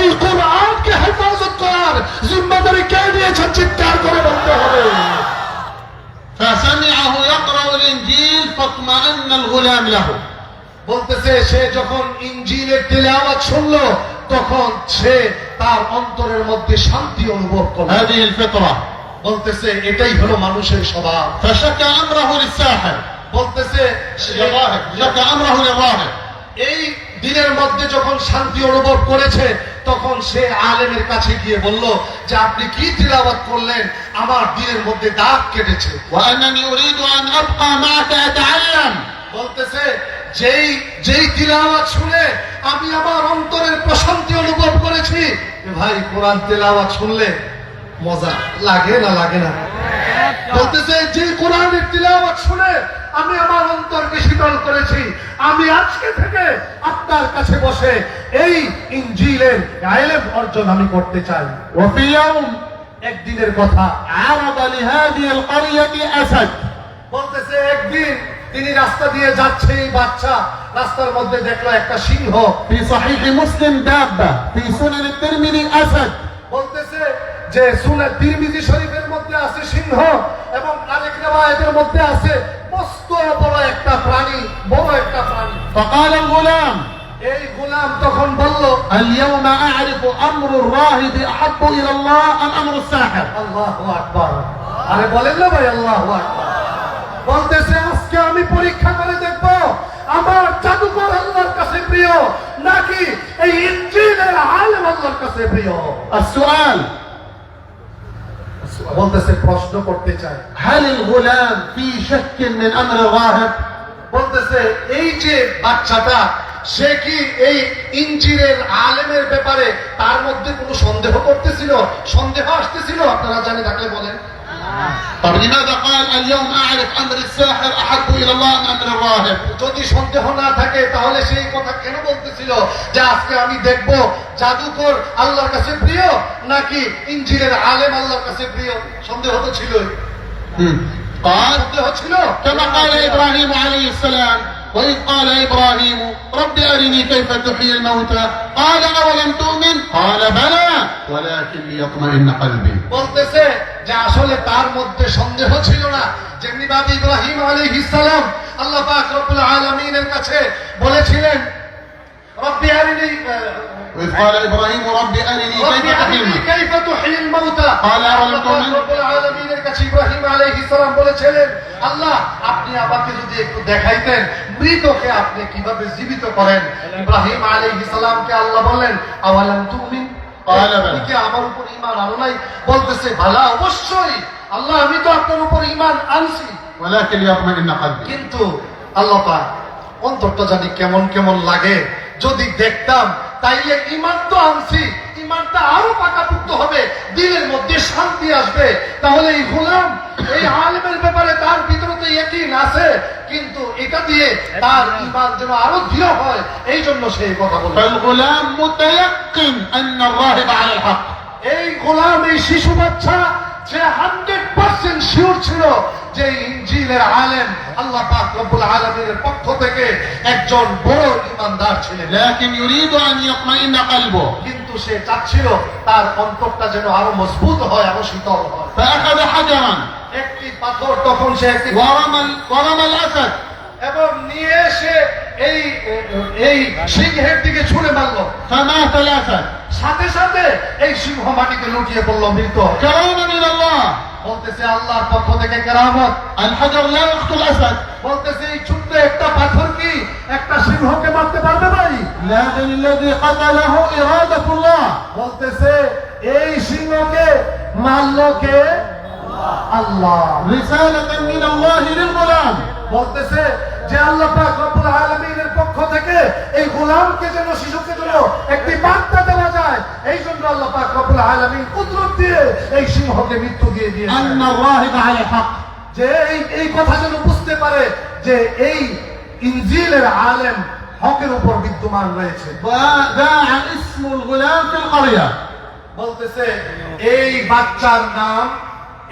এই কোরআনকে হেফাজত করার জিম্মাদারি কে নিয়েছেন? চিৎকার করে বলতে হবে। فسمعه يقرأ الإنجيل فاطمأن الغلام له. বলতেছে সে যখন ইনজিলের তেলাওয়াত শুনলো তখন সে তার অন্তরের মধ্যে শান্তি অনুভব করলো। هذه الفطرة. বলতেছে এটাই হলো মানুষের স্বভাব। فشكى أمره للساحر، বলতেছে للراهب، شكى أمره للراهب. এই দিনের মধ্যে যখন শান্তি অনুভব করেছে তখন সে আলেমের কাছে গিয়ে বলল যে আপনি কি তিলাওয়াত করলেন, আমার দিনের মধ্যে দাগ কেটেছে। وأنني أريد أن أبقى معك أتعلم. বলতেছে যেই তিলাওয়াত শুনে আমি আমার অন্তরের প্রশান্তি অনুভব করেছি। ভাই, কোরআন তেলাওয়াত শুনলে মজা লাগে না লাগে না? বলতেছে যে কোরআনের তিলাওয়াত শুনে আমি আমার অন্তরকে শীতল করেছি, আমি আজকে থেকে আপনার কাছে বসে এই ইনজিলের ইলম অর্জন আমি করতে চাই। وفي يوم একদিনের কথা, عرض لهذه القرية أسد. বলতেছে একদিন তিনি রাস্তা দিয়ে যাচ্ছে, এই বাচ্চা রাস্তার মধ্যে দেখলো একটা সিংহ। في صحيح مسلم دابة، في سنن الترمذي أسد. বলতেছে যে সুনান তিরমিজি শরীফের মধ্যে আছে সিংহ, এবং আরেক রিওয়ায়াতের মধ্যে আছে মস্ত বড় একটা প্রাণী, বড় একটা প্রাণী। فقال الغلام এই গোলাম তখন বলল, اليوم أعرف أمر الراهب أحب إلى الله أم أمر الساحر. আল্লাহু আকবার। আরে বলেন না ভাই, আল্লাহু আকবার। বলতেছে আজকে আমি পরীক্ষা করে দেখব আমার জাদুকর আল্লাহর কাছে প্রিয় নাকি এই ইনজিলের আলেম আল্লাহর কাছে প্রিয়। السؤال، বলতেছে প্রশ্ন করতে চাই, هل الغلام في شك من أمر الراهب؟ বলতেছে এই যে বাচ্চাটা সে কি এই ইনজিলের আলেমের ব্যাপারে তার মধ্যে কোনো সন্দেহ করতেছিল, সন্দেহ আসতেছিল? আপনারা জানে থাকলে বলেন। طب لماذا قال اليوم أعرف أمر الساحر أحب إلى الله أم أمر الراهب؟ যদি সন্দেহ না থাকে তাহলে সেই কথা কেন বলতেছিল যে আজকে আমি দেখব জাদুকর আল্লাহর কাছে প্রিয় নাকি ইনজিলের আলেম আল্লাহর কাছে প্রিয়? সন্দেহ তো ছিল, قال সন্দেহ ছিল। كما قال إبراهيم عليه السلام: وإذ قال إبراهيم رب أرني كيف تحيي الموتى قال أولم تؤمن قال بلى ولكن ليطمئن قلبي. বলতেছে যে আসলে তার মধ্যে সন্দেহ ছিল না, যেমনি ভাবে ইব্রাহিম আলাইহিস সালাম আল্লাহ পাক রব্বুল আলামিনের কাছে বলেছিলেন রব্বি আরিনি وإذ قال إبراهيم رب أرني كيف تحيي الموتى كيف تحيي الموتى قال أولم تؤمن রব্বুল আলামিনের কাছে ইব্রাহিম আলাইহিস সালাম বলেছিলেন আল্লাহ আপনি আমাকে যদি একটু দেখাইতেন মৃতকে আপনি কিভাবে জীবিত করেন। ইব্রাহিম আলাইহিস সালামকে আল্লাহ বললেন আওয়ালাম তুমিন, আপনি কি আমার উপর ঈমান আনো নাই? বলতেছে ভালা, অবশ্যই আল্লাহ আমি তো আপনার উপর ঈমান আনছি, ولكن ليطمئن قلبي. কিন্তু আল্লাহ পাক অন্তরটা জানি কেমন কেমন লাগে, যদি দেখতাম তাইলে ঈমান তো আনছি, ঈমানটা আরো পাকাপোক্ত হবে, দিলের মধ্যে শান্তি আসবে। তাহলে এই গোলাম এই আলেমের ব্যাপারে তার ভিতরে তো ইয়াকিন আছে, কিন্তু এটা দিয়ে তার ঈমান যেন আরো দৃঢ় হয়, এই জন্য সেই কথা বলল। فالغلام متيقن أن الراهب على الحق. এই গোলাম, এই শিশু বাচ্চা সে 100% শিওর ছিল যে ইনজিলের আলেম আল্লাহ পাক রব্বুল আলামিনের পক্ষ থেকে একজন বড় ঈমানদার ছিলেন, لكن يريد أن يطمئن قلبه. কিন্তু সে চাচ্ছিল তার অন্তরটা যেন আরো মজবুত হয়, আরো শীতল হয়। فأخذ حجرا একটি পাথর তখন সে একটি ورمى الأسد এবং নিয়ে এসে এই সিংহের দিকে ছুঁড়ে মারলো, فمات الأسد. সাথে সাথে এই সিংহ মাটিতে লুটিয়ে পড়লো মৃত। كرامة من الله. বলতেছে আল্লাহর পক্ষ থেকে কেরামত। الحجر لا يقتل الأسد. বলতেছে এই ছোট্ট একটা পাথর কি একটা সিংহকে মারতে পারবে ভাই? لكن الذي قتله إرادة الله. বলতেছে এই সিংহকে মারলো কে? আল্লাহ। رسالة من الله للغلام. বলতেছে যে আল্লাহ পাক রব্বুল আলামিনের পক্ষ থেকে এই গোলামকে যেন শিশুকে যেন একটি বার্তা দেওয়া যায়, এই জন্য আল্লাহ পাক রব্বুল আলামিন কুদরত দিয়ে এই সিংহকে মৃত্যু দিয়ে দিয়েছেন। أن الراهب على الحق. যে এই কথা যেন বুঝতে পারে যে এই ইনজিলের আলেম হকের উপর বিদ্যমান রয়েছে। وذاع اسم الغلام في القرية. বলতেছে এই বাচ্চার নাম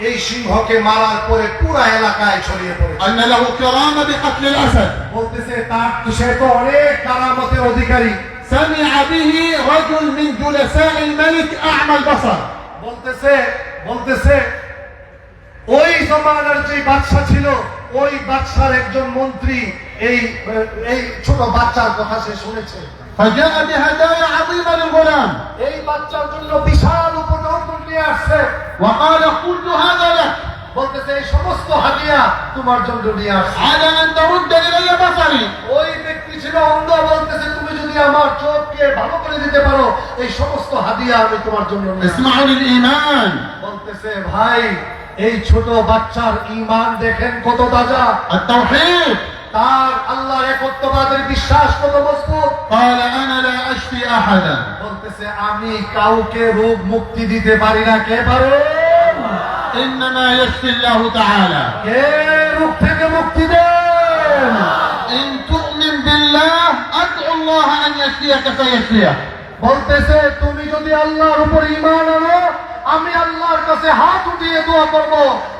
এই সিংহকে মারার পরে পুরা এলাকায় ছড়িয়ে পড়েছে। أن له كرامة بقتل الأسد. বলতেছে তার সে তো অনেক কারামতের অধিকারী। سمع به رجل من جلساء الملك أعمى البصر. বলতেছে ওই জমানার যে বাদশা ছিল ওই বাদশার একজন মন্ত্রী এই ছোট বাচ্চার কথা সে শুনেছে। فجاء بهدايا عظيمة للغلام এই বাচ্চার জন্য বিশাল উপঢৌকন নিয়ে আসছে। وقال كل هذا لك বলতেছে এই সমস্ত হাদিয়া তোমার জন্য নিয়ে আসছে। على أن ترد إلي بصري. ওই ব্যক্তি ছিল অন্ধ, বলতেছে তুমি যদি আমার চোখকে ভালো করে দিতে পারো এই সমস্ত হাদিয়া আমি তোমার জন্য নিয়ে আসছি। اسمعوا للإيمان. বলতেছে ভাই এই ছোট বাচ্চার ঈমান দেখেন কত তাজা, التوحيد. তার আল্লাহর একত্ববাদের বিশ্বাস কত মজবুত। قال أنا لا أشفي أحدا. বলতেছে আমি কাউকে রোগ মুক্তি দিতে পারি না, কে পারে? إنما يشفي الله تعالى. কে রোগ থেকে মুক্তি দেন? إن تؤمن بالله أدعو الله أن يشفيك فيشفيك. বলতেছে তুমি যদি আল্লাহর উপর ঈমান আনো আমি আল্লাহর কাছে হাত উঠিয়ে দোয়া করব,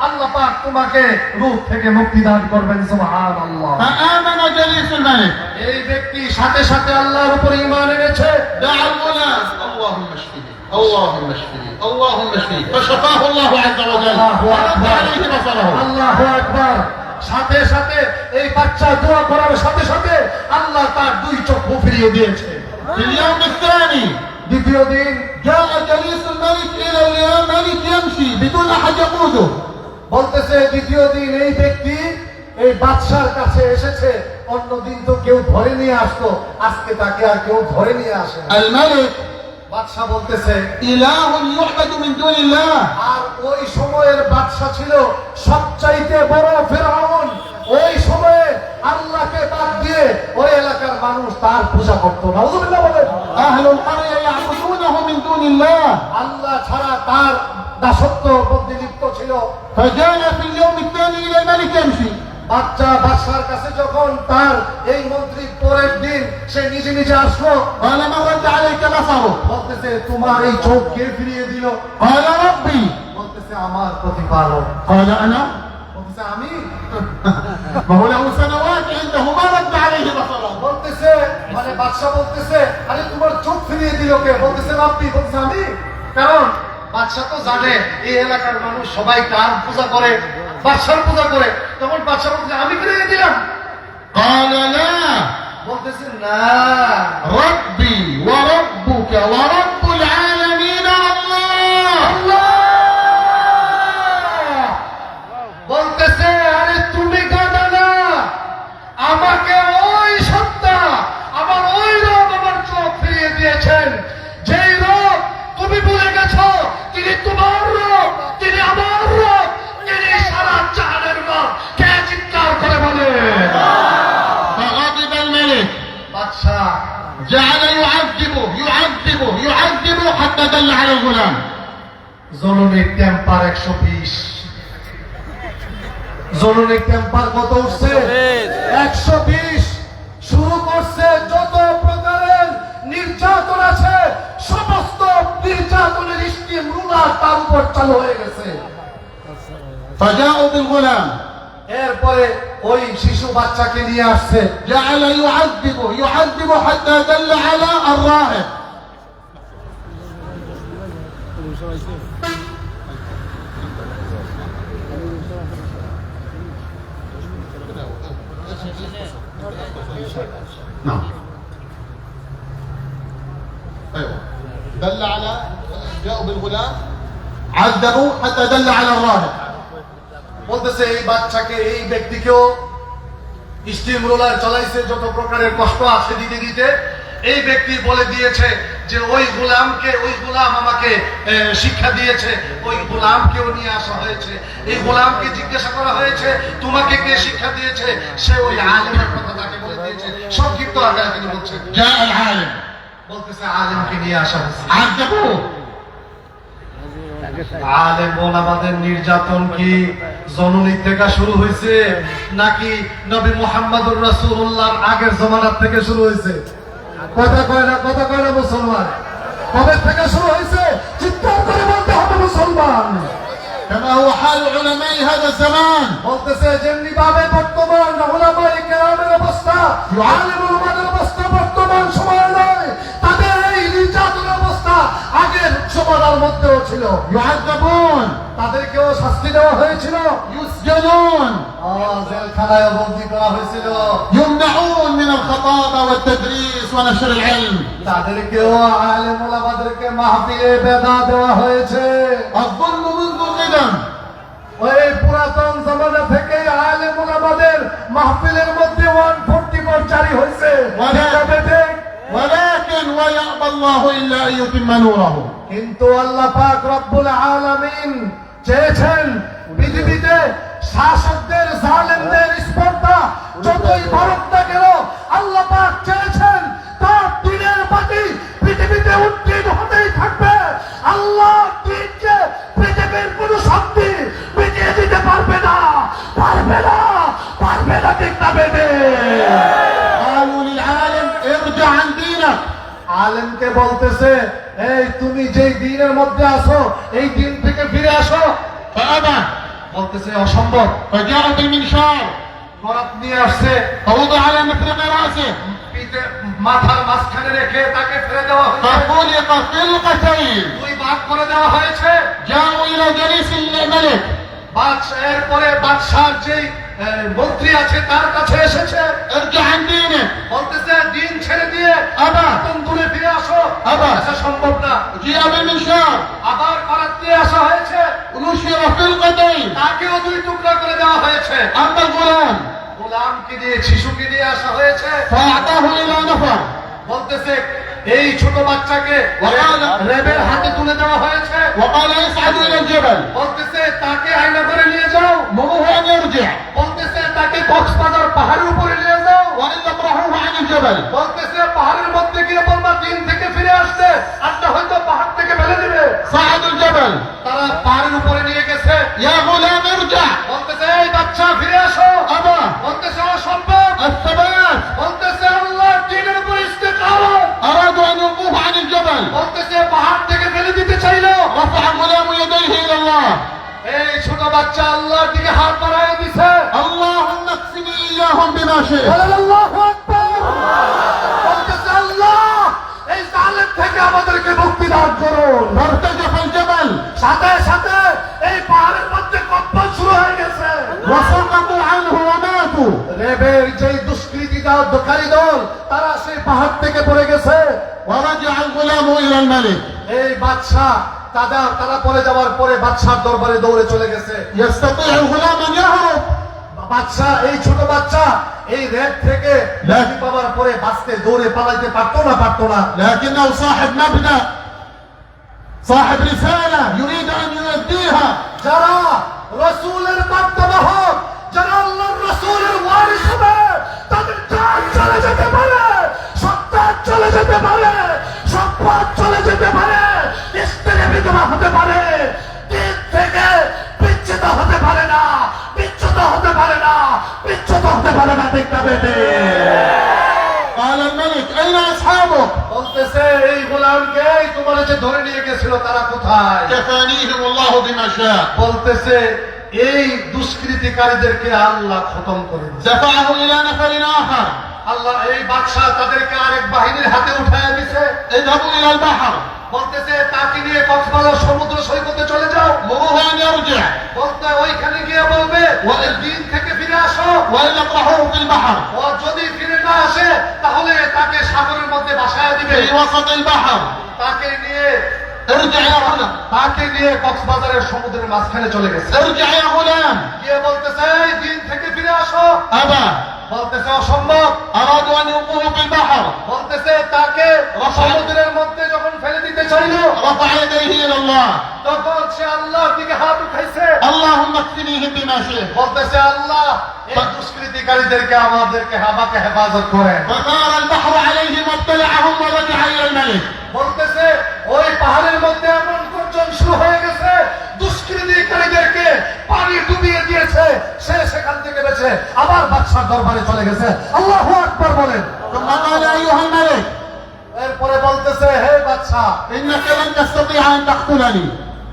আল্লাহ পাক তোমাকে রোগ থেকে মুক্তি দান করবেন। সুবহানাল্লাহ। فآمن جليس الملك. এই ব্যক্তি সাথে সাথে আল্লাহর উপর ঈমান এনেছে। دعا الغلام اللهم اشفه اللهم اشفه اللهم اشفه فشفاه الله عز وجل ورد عليه بصره. আল্লাহু আকবার। সাথে সাথে এই বাচ্চা দোয়া করার সাথে সাথে আল্লাহ তার দুই চক্ষু ফিরিয়ে দিয়েছে। في اليوم الثاني দ্বিতীয় দিন جاء جليس الملك إلى الملك يمشي بدون أحد يقوده. বলতেছে দ্বিতীয় দিন এই ব্যক্তি এই বাদশার কাছে এসেছে, অন্যদিন তো কেউ ধরে নিয়ে আসতো, আজকে তাকে আর কেউ ধরে নিয়ে আসে না। الملك বাদশা বলতেছে إله يعبد من دون الله. আর ওই সময়ের বাদশা ছিল সবচাইতে বড় ফেরাউন। ওই সময়ে আল্লাহকে বাদ দিয়ে ওই এলাকার মানুষ তার পূজা করতো। নাউযুবিল্লাহ বলেন। أهل القرية يعبدونه من دون الله. আল্লাহ ছাড়া তার দাসত্ব মধ্যে লিপ্ত ছিল। فجاء في اليوم الثاني إلى الملك يمشي. বাদশার কাছে যখন তার এই মন্ত্রী পরের দিন সে নিজে নিজে আসলো, قال ما رد عليك بصره. বলতেছে তোমার এই চোখ কে ফিরিয়ে দিল? قال ربي. বলতেছে আমার প্রতিপালক। قال أنا. বলতেছে আমি। وهو له سنوات عنده ما رد عليه بصره. বলতেছে মানে বাদশা বলতেছে আরে তোমার চোখ ফিরিয়ে দিল কে? বলতেছে রাব্বি। বলতেছে আমি। কারণ বাদশা তো জানে এই এলাকার মানুষ সবাই কার পূজা করে, বাদশার পূজা করে। তখন বাদশা বলতেছে আমি ফিরিয়ে দিলাম। قال لا. বলতেছে না, ربي وربك ورب العالمين الله. আল্লাহ। বলতেছে আরে তুমি গাদা না, আমাকে ওই সত্তা আমার ওই রব আমার চোখ ফিরিয়ে দিয়েছেন, যেই রব তুমি ভুলে গেছো তিনি তোমার রব, তিনি আমার রব, তিনি সারা জাহানের রব। কে চিৎকার করে বলে? فغضب الملك. বাদশা جعل يعذبه يعذبه يعذبه حتى دل على الغلام. জননী টেম্পার 120। জননী টেম্পার কত উঠছে? 120। শুরু করছে যত প্রকারের নির্যাতন আছে সমস্ত নির্যাতনের স্টিম রুলার তার উপর চালু হয়ে গেছে। فجاءوا بالغلام. এরপরে ওই শিশু বাচ্চাকে নিয়ে আসছে। جعل يعذبه يعذبه حتى دل على الراهب. نعم. ايوه. دل على جاءوا بالغلام عذبوا حتى دل على الراهب. বলতেছে এই বাচ্চাকে এই ব্যক্তিকেও স্টিম রোলার চালাইছে, যত প্রকারের কষ্ট আছে দিতে দিতে এই ব্যক্তি বলে দিয়েছে যে ওই গোলাম আমাকে শিক্ষা দিয়েছে, ওই গোলামকেও নিয়ে আসা হয়েছে, এই গোলামকে জিজ্ঞাসা করা হয়েছে তোমাকে কে শিক্ষা দিয়েছে, সে ওই আলেমের কথা তাকে বলে দিয়েছে। সংক্ষিপ্ত আকারে তিনি বলছেন جاء العالم বলতেছে আলেমকে নিয়ে আসা হয়েছে। عذبوه আলেম ওলামাদের নির্যাতন কি জননী থেকে শুরু হয়েছে নাকি নবী মুহাম্মদুর রাসূলুল্লাহর আগের জমানার থেকে শুরু হয়েছে? কথা কয় না মুসলমান, কবে থেকে শুরু হয়েছে চিৎকার করে বলতে হবে মুসলমান। كما هو حال علماء هذا الزمان বলতেছে যেমনি ভাবে বর্তমান উলামায়ে কেরামের অবস্থা, আলেম ওলামাদের অবস্থা বর্তমান সময় নয়, তাদের এই নির্যাতনের অবস্থা আগের সমাজের মধ্যেও ছিল। يعذبون তাদেরকেও শাস্তি দেওয়া হয়েছিল, يسجنون জেলখানায় বন্দী করা হয়েছিল, يمنعون من الخطابة والتدريس ونشر العلم তাদেরকেও আলেম ওলামাদেরকে মাহফিলে বেদা দেওয়া হয়েছে। الظلم منذ القدم ওই পুরাতন জমানা থেকে আলেম ওলামাদের মাহফিলের মধ্যে 144 জারি হয়েছে। ولكن ويأبى الله إلا أن يتم نوره কিন্তু আল্লাহ পাক রব্বুল আলামিন চেয়েছেন পৃথিবীতে শাসকদের জালেমদের স্পর্ধা যতই বাড়ুক না কেন, আল্লাহ পাক চেয়েছেন তার দ্বীনের বাতি পৃথিবীতে উত্তীর্ণ হতেই থাকবে। আল্লাহ দ্বীনকে পৃথিবীর কোন শক্তি মিটিয়ে দিতে পারবে না ঠিক না বেদে। قالوا للعالم ارجع عن دينك আলেমকে বলতেছে এই তুমি যেই দিনের মধ্যে আছো এই দিন থেকে ফিরে আসো, فأبى বলতেছে অসম্ভব। فجاء بالمنشار করাত নিয়ে আসছে, فوضع على مفرق رأسه পিঠে মাথার মাঝখানে রেখে তাকে ফেলে দেওয়া হয়েছে, فخلق خلقتين দুই ভাগ করে দেওয়া হয়েছে। جاءوا إلى جليس الملك এরপরে বাদশার যেই মন্ত্রী আছে তার কাছে এসেছে, ارجع عن دينك বলতেছে দিন ছেড়ে দিয়ে আবার দূরে ফিরে আসো, আবার সম্ভব না। جاء بالمنشار আবার করাত নিয়ে আসা হয়েছে, ونشر خلقتين তাকেও দুই টুকরা করে দেওয়া হয়েছে। أما الغلام গোলামকে দিয়ে শিশুকে দিয়ে আসা হয়েছে, فأعطاه إلى نفر বলতেছে এই ছোট বাচ্চাকে রেবের হাতে তুলে দেওয়া হয়েছে, وقال يصعد إلى الجبل বলতেছে তাকে আয়না করে নিয়ে যাও, مروه أن يرجع বলতেছে তাকে কক্সবাজার পাহাড়ের উপরে নিয়ে যাও, وأن تطرحوه عن الجبل বলতেছে পাহাড়ের মধ্যে গিয়ে বলবা দিন থেকে ফিরে আসতে, আজটা হয়তো পাহাড় থেকে ফেলে দিবে। صعد الجبل তারা পাহাড়ের উপরে নিয়ে গেছে, يا غلام ارجع বলতেছে এই বাচ্চা ফিরে আসো, أبى বলতেছে অসম্ভব, الثبات বলতেছে আল্লাহ দ্বীনের উপর ইস্তেকামত, أرادوا أن يلقوه عن الجبل বলতেছে পাহাড় থেকে ফেলে দিতে চাইলো, رفع الغلام يديه إلى الله এই ছোট বাচ্চা আল্লাহর দিকে হাত বাড়ায় দিছে, اللهم اكفني إياهم بما شئت বলেন আল্লাহু আকবার। বলতেছে আল্লাহ এই জালেম থেকে আমাদেরকে মুক্তি দান করুন। فارتجف الجبل সাথে সাথে এই পাহাড়ের মধ্যে কম্পন শুরু হয়ে গেছে, وسقطوا عنه وماتوا রেবের যেই দুষ্কৃতিকারী দল তারা সেই পাহাড় থেকে পড়ে গেছে। ورجع الغلام إلى الملك এই বাদশাহ তারা পড়ে যাওয়ার পরে বাদশার দরবারে দৌড়ে চলে গেছে। يستطيع الغلام أن يهرب বাদশাহ এই ছোট বাচ্চা এই রেড থেকে মুক্তি পাওয়ার পরে বাঁচতে দৌড়ে পালাইতে পারতো না। لكنه صاحب مبدأ صاحب رسالة يريد أن يؤديها যারা রসুলের বার্তাবাহক, যারা আল্লাহর রসুলের ওয়ারিস হবে, তাদের জান চলে যেতে পারে, সন্তান চলে যেতে পারে, সম্পদ চলে যেতে পারে, স্ত্রী বিধবা হতে পারে, দিন থেকে বিচ্যুত হতে পারে না, ঠিক না বেটে? قال الملك أين أصحابك বলতেছে এই গোলামকে তোমার যে ধরে নিয়ে গেছিল তারা কোথায়? كفانيهم الله بما شاء বলতেছে এই দুষ্কৃতিকারীদেরকে আল্লাহ খতম করে দিয়েছে। دفعه إلى نفر آخر আল্লাহ এই বাদশাহ তাদেরকে আরেক বাহিনীর হাতে উঠায় দিছে, اذهبوا إلى البحر বলতেছে তাকে নিয়ে কক্সবাজার সমুদ্র সৈকতে চলে যাও, مروه أن يرجع বলতে ওইখানে গিয়ে বলবে ওই দিন থেকে ফিরে আসো, وإلا اطرحوه في البحر ও যদি ফিরে না আসে তাহলে তাকে সাগরের মধ্যে ভাসায় দিবে। في وسط البحر তাকে নিয়ে ارجع يا غلام কক্সবাজারের সমুদ্রের মাঝখানে চলে গেছে, ارجع يا غلام গিয়ে বলতেছে এই দিন থেকে ফিরে আসো, أبى বলতেছে অসম্ভব। أرادوا أن يلقوه في البحر বলতেছে তাকে সমুদ্রের মধ্যে যখন ফেলে দিতে চাইল, رفع يديه إلى الله তখন সে আল্লাহর দিকে হাত উঠাইছে। اللهم اكفنيهم بما شئت বলতেছে আল্লাহ এই দুষ্কৃতিকারীদেরকে আমাকে হেফাজত করেন। فثار البحر عليهم وابتلعهم ورجع إلى الملك বলতেছে ওই পাহাড়ের মধ্যে এমন গর্জন শুরু হয়ে গেছে, দুষ্কৃতিকারীদেরকে পানি ডুবিয়ে দিয়েছে, সে সেখান থেকে বেঁচে আবার বাদশার দরবারে চলে গেছে। আল্লাহু আকবার বলেন। ثم قال أيها الملك এরপরে বলতেছে হে বাদশা, إنك لن تستطيع أن تقتلني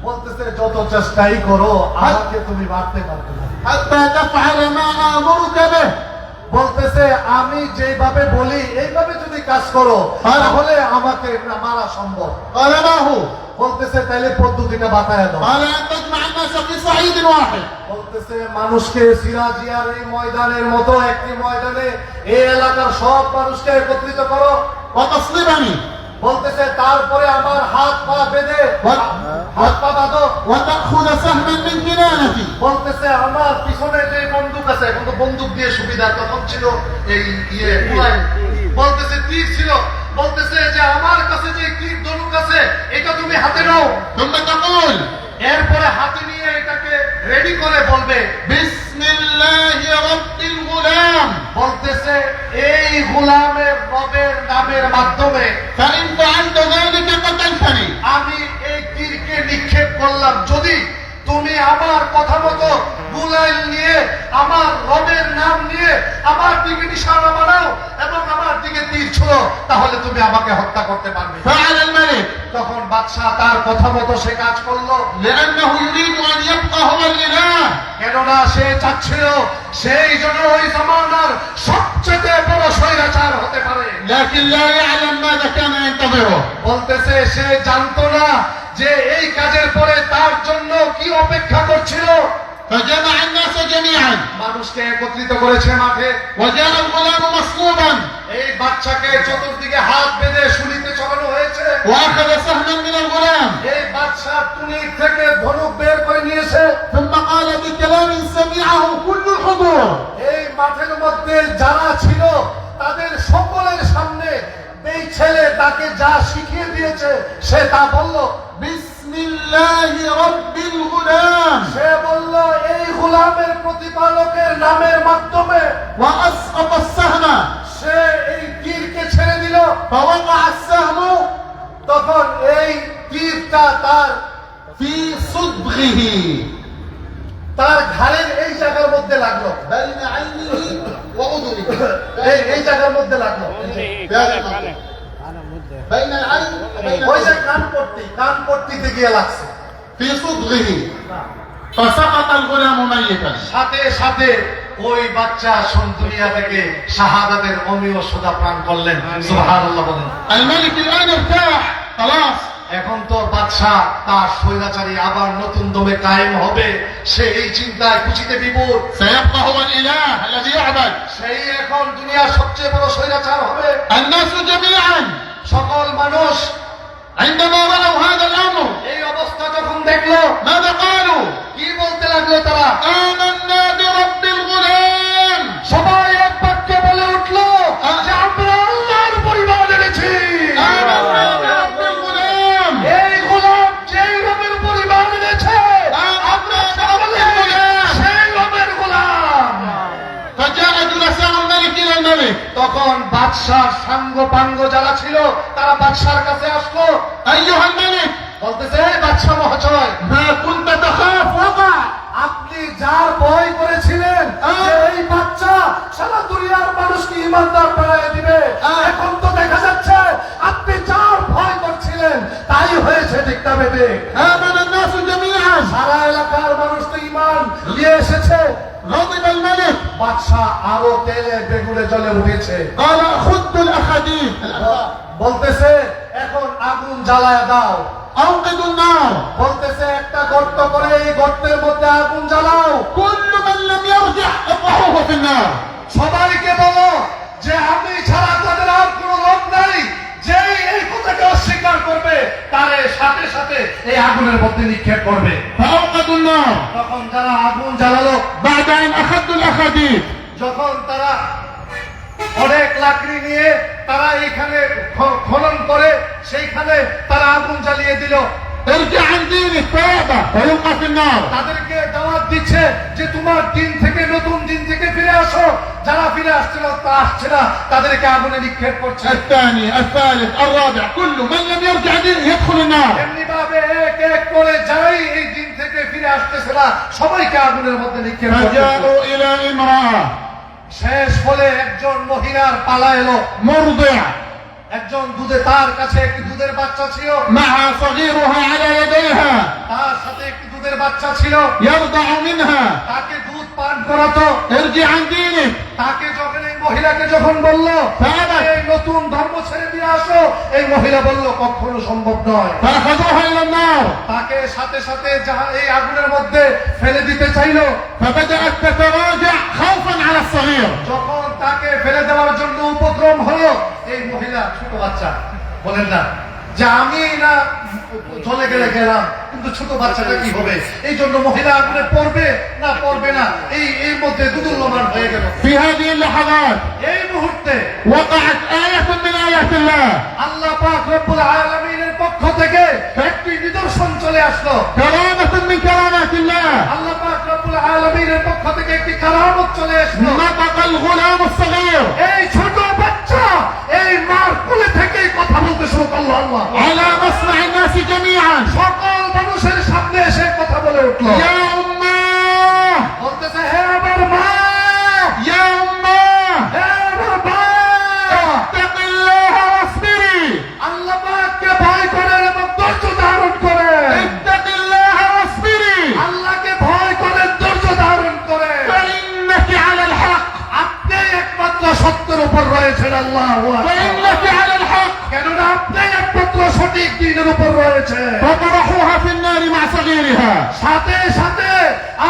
বলতেছে যত চেষ্টাই করো আমাকে তুমি মারতে পারবে না। حتى تفعل ما آمرك به বলতেছে আমি যেভাবে বলি এইভাবে যদি কাজ করো তাহলে আমাকে মারা সম্ভব। قال ما هو বলতেছে তাইলে পদ্ধতিটা বাতায় দাও। قال أن تجمع الناس في صعيد واحد বলতেছে মানুষকে সিরাজিয়ার এই ময়দানের মতো একটি ময়দানে এই এলাকার সব মানুষকে একত্রিত করো। وتصلبني বলতেছে তারপরে আমার হাত পা বেঁধে হাত পা বাঁধো। وتأخذ سهما من كنانتي বলতেছে আমার পিছনে যে বন্দুক আছে, এখন তো বন্দুক দিয়ে সুবিধা, তখন ছিল এই কুলাই। বলতেছে তীর ছিল, বলতেছে যে আমার কাছে যে তীর ধনুক আছে এটা তুমি হাতে নাও। ثم تقول এরপরে হাতে নিয়ে এটাকে রেডি করে বলবে بسم الله رب الغلام বলতেছে এই গোলামের রবের নামের মাধ্যমে فإن فعلت ذلك قتلتني আমি এই তীরকে নিক্ষেপ করলাম। যদি তুমি আমার কথা মতো গুলাইল নিয়ে আমার রবের নাম নিয়ে আমার দিকে নিশানা বানাও এবং আমার দিকে তীর ছোড়ো, তাহলে তুমি আমাকে হত্যা করতে পারবে। فعل الملك তখন বাদশাহ তার কথা মতো সে কাজ করলো, لأنه يريد أن يبقى هو الإله কেননা সে চাচ্ছিল সেই জন্য ওই জামানার সবচেয়ে বড় স্বৈরাচার হতে পারে। لكن لا يعلم ماذا كان ينتظره বলতেছে সে জানতো না যে এই কাজের পরে তার জন্য কি অপেক্ষা করছিল। فجمع الناس جميعا মানুষকে একত্রিত করেছে মাঠে। وجاء الغلام مصلوبا এই বাচ্চাকে চতুর্দিকে হাত বেঁধে শুলিতে চড়ানো হয়েছে। وأخذ سهما من الغلام এই বাচ্চা টুনির থেকে ধনুক বের করে নিয়েছে। ثم قال بكلام سمعه كل الحضور এই মাঠের মধ্যে যারা ছিল তাদের সকলের সামনে এই ছেলে তাকে যা শিখিয়ে দিয়েছে সে তা বলল। بسم الله رب الغلام সে বলল এই গোলামের প্রতিপালকের নামের মাধ্যমে। وأسقط السهم সে এই তীরকে ছেড়ে দিল। فوقع السهم তখন এই তীরটা তার في صدغه তার ঘাড়ের এই জায়গার মধ্যে লাগলো, بين عينه وأذنه এই জায়গার মধ্যে লাগলো, بين العين وبين ওই যে الأذن কান পট্টিতে গিয়ে লাগছে। في صدغه فسقط الغلام ميتا সাথে সাথে ওই বাচ্চা দুনিয়া থেকে শাহাদাতের অমীয় সোজা প্রাণ করলেন। সুবহানাল্লাহ বলেন। الملك الآن ارتاح خلاص এখন তো বাদশা তার স্বৈরাচারী আবার নতুন দমে কায়েম হবে, সে এই চিন্তায় খুশিতে বিভোর। سيبقى هو الإله الذي يعبد সেই এখন দুনিয়ার সবচেয়ে বড় স্বৈরাচার হবে। الناس جميعا সকল মানুষ عندما رأوا هذا الأمر এই অবস্থা যখন দেখলো ماذا قالوا কি বলতে লাগলো তারা? آمنا برب الغلام সবাই এক বাক্যে বলে উঠলো যে আমরা আল্লাহর পরিবার এনেছি। آمنا برب الغلام এই গোলাম যেই রবের পরিবার এনেছে আমরা সকলে সেই রবের গোলাম। فجاء جلساء الملك إلى الملك তখন বাদশার সাঙ্গ পাঙ্গ যারা ছিল তারা বাদশার কাছে আসলো। أيها الملك বলতেছে বাদশা মহাশয়, ما كنت تخاف وقع আপনি যার ভয় করেছিলেন যে এই বাচ্চা সারা দুনিয়ার মানুষকে ইমানদার বানিয়ে দিবে, এখন তো দেখা যাচ্ছে আপনি যার ভয় করছিলেন তাই হয়েছে। ঠিক না বেটে? آمن الناس جميعا সারা এলাকার মানুষ তো ইমান নিয়ে এসেছে। غضب الملك বাদশা আরো তেলে বেগুনে জ্বলে উঠেছে। قال خذوا الأحاديث বলতেছে এখন আগুন জ্বালায় দাও। أوقدوا النار বলতেছে একটা গর্ত করে এই গর্তের মধ্যে আগুন জ্বালাও। كل من لم يرجع اطرحوه في النار সবাইকে বলো যে আমি ছাড়া তাদের আর কোনো লোক নাই, যেই এই কথাকে অস্বীকার করবে তারে সাথে সাথে এই আগুনের মধ্যে নিক্ষেপ করবে। فأوقدوا النار তখন যারা আগুন জ্বালালো, بعد أن أخذوا الأحاديث যখন তারা অনেক লাকড়ি নিয়ে তারা এখানে খনন করে সেইখানে তারা আগুন জ্বালিয়ে দিল। ارجع عن دينك توبة ويلقى في النار. তাদেরকে দাওয়াত দিচ্ছে যে তোমার দিন থেকে নতুন দিন থেকে ফিরে আসো। যারা ফিরে আসছিল তা আসছে না, তাদেরকে আগুনে নিক্ষেপ করছে। الثاني الثالث الرابع كل من لم يرجع دينه يدخل النار. এমনি ভাবে এক এক করে যাই এই দিন থেকে ফিরে আসতেছে না, সবাইকে আগুনের মধ্যে নিক্ষেপ করছে। فجاءوا إلى امرأة শেষ হলে একজন মহিলার পালা এলো। مرضع একজন তার কাছে একটি দুধের বাচ্চা ছিল, مع صغيرها على يديها তার সাথে একটি দুধের বাচ্চা ছিল, يرضع منها. তাকে দুধ পান করাতো। ارجع عن دينك. তাকে যখন এই মহিলাকে যখন বলল এই নতুন ধর্ম ছেড়ে দিয়ে আসো, এই মহিলা বলল কখনো সম্ভব নয়। فأخذوها إلى النار. তাকে সাথে সাথে এই আগুনের মধ্যে ফেলে দিতে চাইল। فبدأت تتراجع خوفا على الصغير. যখন তাকে ফেলে দেওয়ার জন্য উপক্রম হলো, এই মহিলা ছোট বাচ্চা বলেন না যে আমি না চলে গেলে গেলাম, কিন্তু ছোট বাচ্চাটা কি হবে, এই জন্য মহিলা আগুনে পড়বে না পড়বে না এই মধ্যে দুদুল্যমান হয়ে গেল। في هذه اللحظات এই মুহূর্তে وقعت آية من آيات الله. আল্লাহ পাক রব্বুল আলামিনের পক্ষ থেকে একটি নিদর্শন চলে আসলো। كرامة من كرامات الله. আল্লাহ পাক রব্বুল আলামিনের পক্ষ থেকে একটি কারামত চলে আসলো। نطق الغلام الصغير এই ছোট বাচ্চা এই মার কোলে থেকে কথা বলতে শুরু করলো। আল্লাহ على مصنع الناس جميعا. সকল মানুষের সামনে এসে কথা বলে উঠলো। يا أماه বলতেছে হে আমার মা, يا أماه হে আমার মা, اتق الله واصبري. আল্লাহ পাককে ভয় করেন এবং ধৈর্য ধারণ করেন। اتق الله واصبري আল্লাহকে ভয় করেন, ধৈর্য ধারণ করেন। فإنك على الحق. আপনি একমাত্র সত্যের উপর রয়েছেন। আল্লাহু আকবার। فإنك على الحق. কেননা আপনি একমাত্র সঠিক দিনের উপর রয়েছেন। فطرحوها في النار مع صغيرها. সাথে সাথে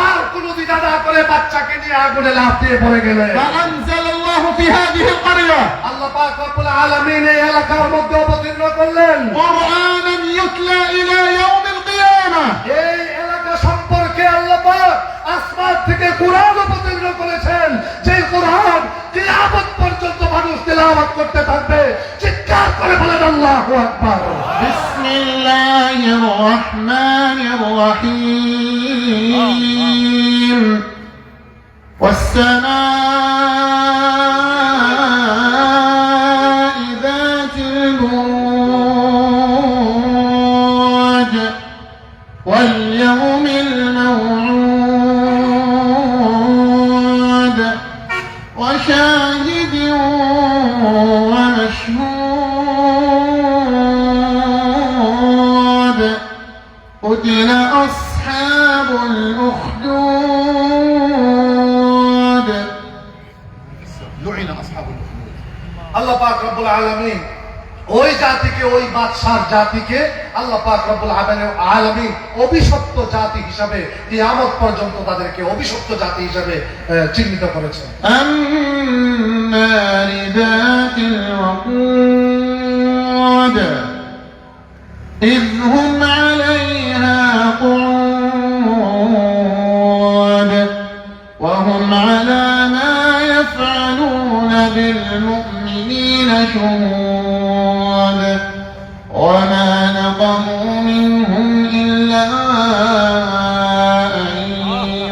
আর কোনো দ্বিধা না করে বাচ্চাকে নিয়ে আগুনে লাফ দিয়ে পড়ে গেলেন। فأنزل الله في هذه القرية আল্লাহ পাক রব্বুল আলামিন এই এলাকার মধ্যে অবতীর্ণ করলেন قرآنا يتلى إلى يوم القيامة. এই এলাকা সম্পর্কে আল্লাহ পাক আসমান থেকে কুরআন অবতীর্ণ করেছেন, যে কুরআন কিয়ামত পর্যন্ত মানুষ তেলাওয়াত করতে থাকবে। চিৎকার করে বলেন আল্লাহু আকবার। بسم الله الرحمن الرحيم. والسماء ذات البروج واليوم الموعود وشاهد ومشهود. قتل أصحاب الأخدود. লুইনা আসহাবুল উখদুদ। আল্লাহ পাক রব্বুল আলামিন ওই জাতিকে, ওই বাদশার জাতিকে আল্লাহ পাক রব্বুল আলামিন অভিশপ্ত জাতি হিসাবে কিয়ামত পর্যন্ত তাদেরকে অভিশপ্ত জাতি হিসাবে চিহ্নিত করেছেন। النار ذات الوقود إذ هم عليها قعود وهم على ما يفعلون بالمؤمنين شهود. وما نقموا منهم إلا أن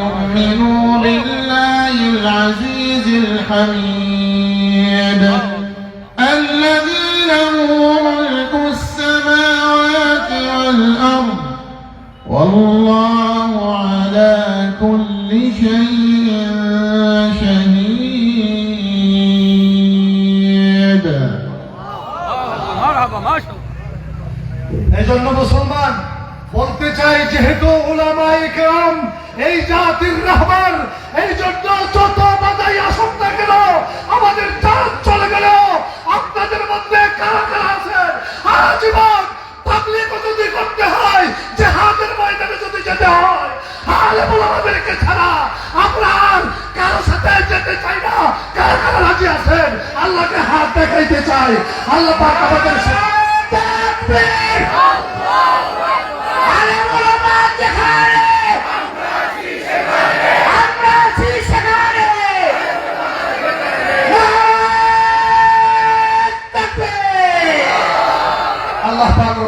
يؤمنوا بالله العزيز الحميد الذي له ملك السماوات والأرض والله على كل شيء شهيد. مرحبا ما شاء الله. এই জন্য মুসলমান বলতে চাই, যেহেতু উলামায়ে কেরাম এই জাতির রাহবার, এই জন্য যত বাধাই আসুক না কেন, আমাদের জান চলে গেল আপনাদের মধ্যে কারা কারা আছেন আজীবন তাবলীগ যদি করতে হয়, জিহাদের ময়দানে যদি যেতে হয়, আলেম ওলামাদেরকে ছাড়া আমরা আর কারো সাথে যেতে চাই না। কারা কারা রাজি আছেন? আল্লাহকে হাত দেখাইতে চাই। আল্লাহ পাক আমাদের সাথে তাকবীর। আলেম ওলামা যেখানে আমরা আছি সেখানে। নারায়ে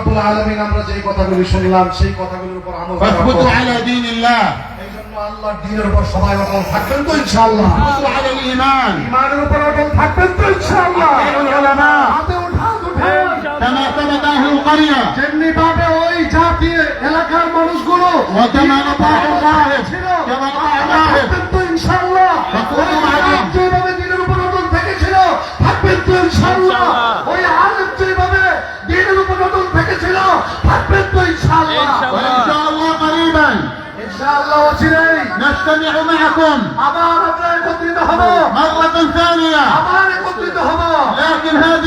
রব্বুল আলামিন আমরা যেই কথাগুলি শুনলাম সেই কথাগুলোর উপর আমল করব। فاثبتوا على دين الله এইজন্য আল্লাহর দ্বীনের উপর সবাই অটল থাকবেন তো ইনশাআল্লাহ। اثبتوا على الإيمان ঈমানের উপর অটল থাকবেন তো ইনশাআল্লাহ। أطيعوا العلماء হাতে উঠান উঠান। كما ثبت أهل القرية যেমনি ভাবে ওই জাতি এলাকার মানুষগুলো وكما أطاعوا الراهب كما أطاعوا الراهب থাকবেন তো ইনশাআল্লাহ। ওই আলেম যেভাবে দ্বীনের উপর অটল থেকেছিল থাকবেন তো ইনশাআল্লাহ। ওই আলেম যেভাবে দ্বীনের উপর অটল থেকেছিল থাকবেন তো ইনশাআল্লাহ। وإن شاء الله قريبا ইনশাআল্লাহ অচিরেই نجتمع معكم আবার আমরা একত্রিত হব, مرة ثانية আবার একত্রিত হব। لكن هذه